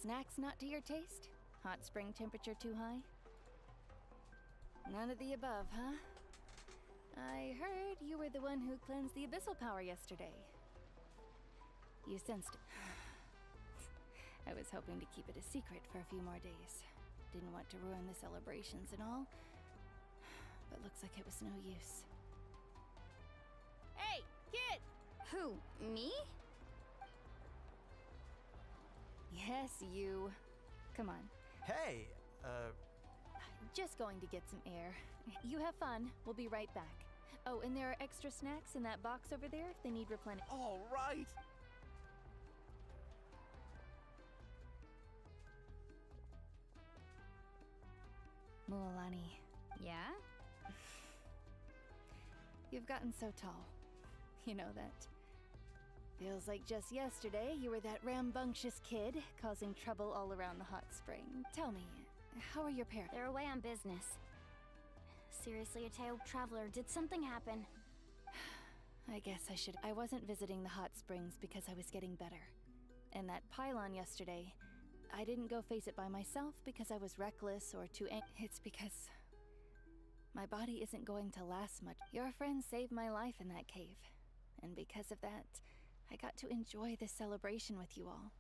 Snacks not to your taste? Hot spring temperature too high? None of the above, huh? I heard you were the one who cleansed the abyssal power yesterday. You sensed it. I was hoping to keep it a secret for a few more days. Didn't want to ruin the celebrations and all. But looks like it was no use. Hey, kid! Who? Me? Yes, you. Come on. Hey, Just going to get some air. You have fun. We'll be right back. Oh, and there are extra snacks in that box over there if they need replenished. All right. Mualani, Yeah? you've gotten so tall. You know that. Feels like just yesterday you were that rambunctious kid causing trouble all around the hot spring. Tell me, how are your parents? They're away on business. Seriously, Ateo Traveler, did something happen? I guess I should. I wasn't visiting the hot springs because I was getting better. And that pylon yesterday, I didn't go face it by myself because I was reckless or too It's because my body isn't going to last much. Your friend saved my life in that cave. And because of that, I got to enjoy this celebration with you all.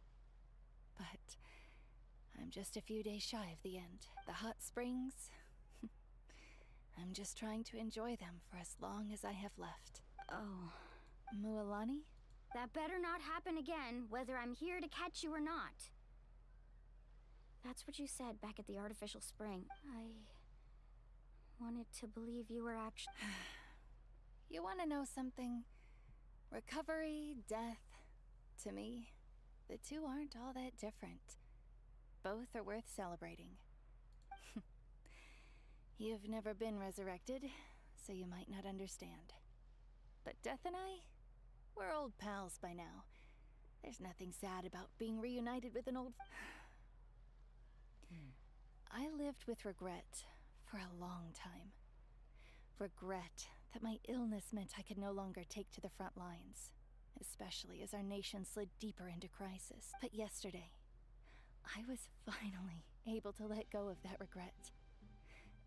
But I'm just a few days shy of the end. The hot springs, I'm just trying to enjoy them for as long as I have left. Oh. Mualani? That better not happen again, whether I'm here to catch you or not. That's what you said back at the artificial spring. I wanted to believe you were actually... You want to know something? Recovery, death, to me, the two aren't all that different. Both are worth celebrating. You've never been resurrected, so you might not understand. But Death and I, we're old pals by now. There's nothing sad about being reunited with an old... I lived with regret for a long time. Regret that my illness meant I could no longer take to the front lines, especially as our nation slid deeper into crisis. But yesterday, I was finally able to let go of that regret.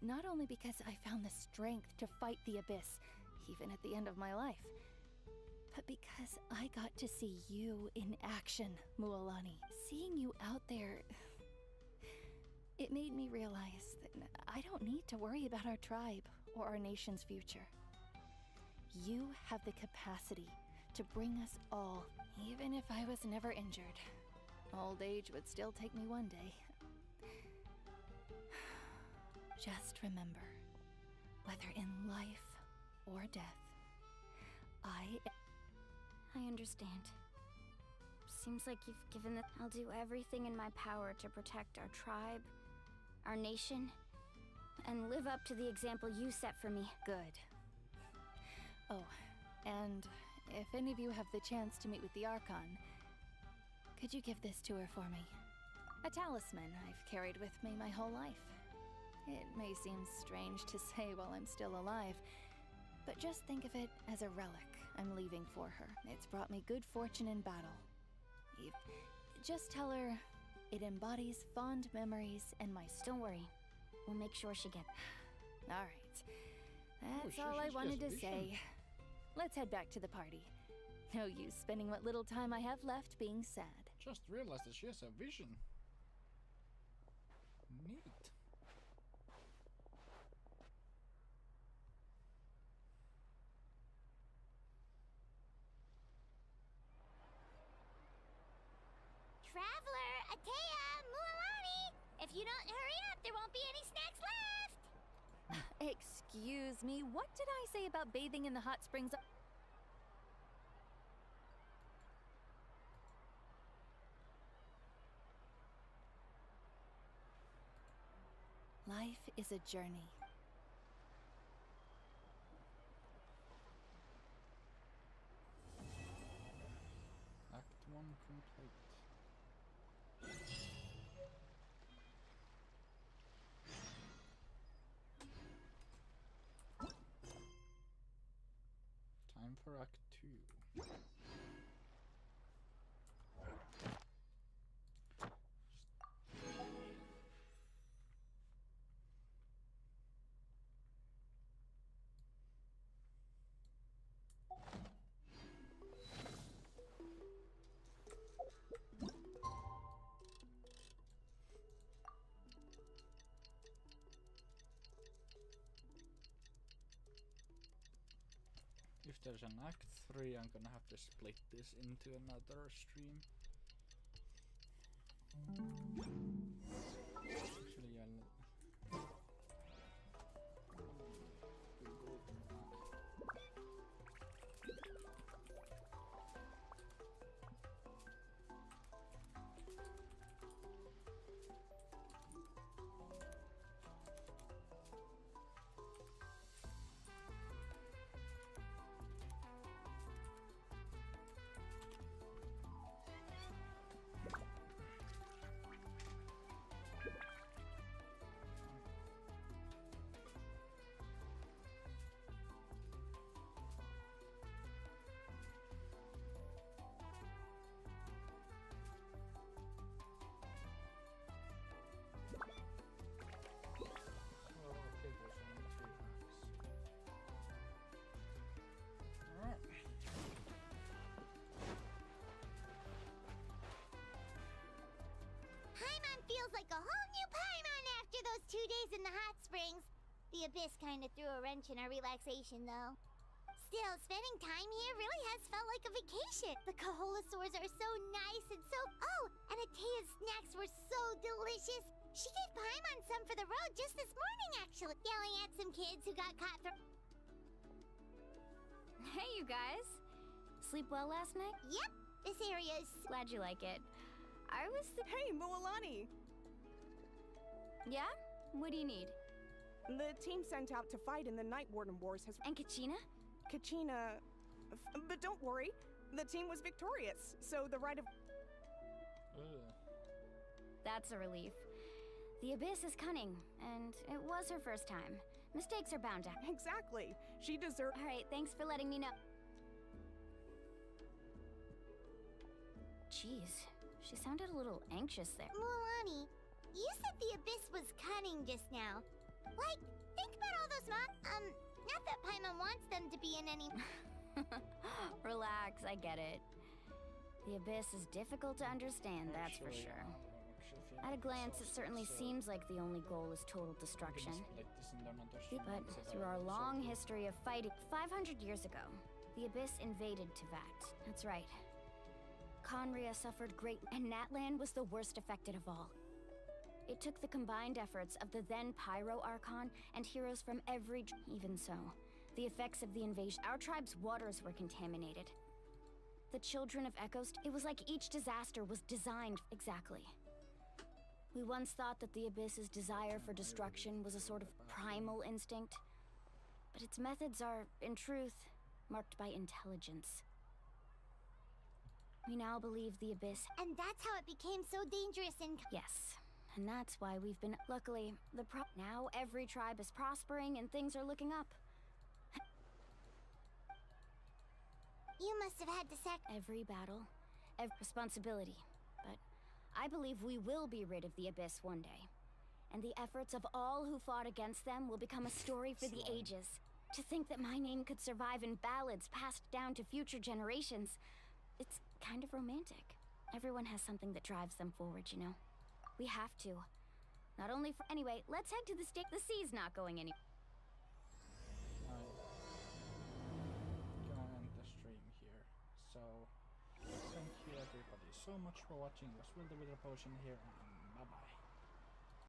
Not only because I found the strength to fight the abyss, even at the end of my life, but because I got to see you in action, Mualani. Seeing you out there, it made me realize that I don't need to worry about our tribe or our nation's future. You have the capacity to bring us all, even if I was never injured. Old age would still take me one day. Just remember, whether in life or death, I understand. Seems like you've given the— I'll do everything in my power to protect our tribe, our nation, and live up to the example you set for me. Good. Oh, and if any of you have the chance to meet with the Archon, could you give this to her for me? A talisman I've carried with me my whole life. It may seem strange to say while I'm still alive, but just think of it as a relic I'm leaving for her. It's brought me good fortune in battle. Just tell her it embodies fond memories and my— Don't worry. We'll make sure she gets— Alright. That's all I wanted to say. Let's head back to the party. No use spending what little time I have left being sad. Just realized that she has a vision. Neat. Traveler, Atea, Mualani! If you don't hurry up, there won't be any snacks left! Excuse me, what did I say about bathing in the hot springs? Life is a journey. Act 1 complete. Time for Act 2. If there's an Act 3, I'm gonna have to split this into another stream. Actually, Paimon feels like a whole new Paimon after those 2 days in the hot springs. The Abyss kinda threw a wrench in our relaxation, though. Still, spending time here really has felt like a vacation. The Kaholosaurs are so nice and so— Oh, and Atea's snacks were so delicious. She gave Paimon some for the road just this morning, actually. Yelling at some kids who got caught Hey, you guys. Sleep well last night? Yep, this area is— Glad you like it. I was— Hey, Mualani! Yeah? What do you need? The team sent out to fight in the Night Warden Wars has— And Kachina? Kachina... But don't worry, the team was victorious, so the right of— That's a relief. The Abyss is cunning, and it was her first time. Mistakes are bound to— Exactly. She deserves— Alright, thanks for letting me know. Jeez, she sounded a little anxious there. Mualani, you said the Abyss was cunning just now. Like, think about all those not that Paimon wants them to be in any— Relax, I get it. The Abyss is difficult to understand, that's for sure. At a glance, it certainly seems like the only goal is total destruction. But through our long history of fighting, 500 years ago, the Abyss invaded Tevat. That's right. Conria suffered great, and Natlan was the worst affected of all. It took the combined efforts of the then Pyro Archon and heroes from every... Even so, the effects of the invasion... Our tribe's waters were contaminated. The children of Echoes... It was like each disaster was designed exactly. We once thought that the Abyss's desire for destruction was a sort of primal instinct. But its methods are, in truth, marked by intelligence. We now believe the Abyss... And that's how it became so dangerous and... Yes. And that's why we've been... Luckily, now every tribe is prospering and things are looking up. You must have had to every battle, every responsibility. But I believe we will be rid of the Abyss one day. And the efforts of all who fought against them will become a story for the ages. To think that my name could survive in ballads passed down to future generations, it's kind of romantic. Everyone has something that drives them forward, you know? We have to. Not only for... Anyway, let's head to the stick. The sea's not going anywhere. Gonna end the stream here. So, thank you everybody so much for watching. It was Will the Wither Potion here, and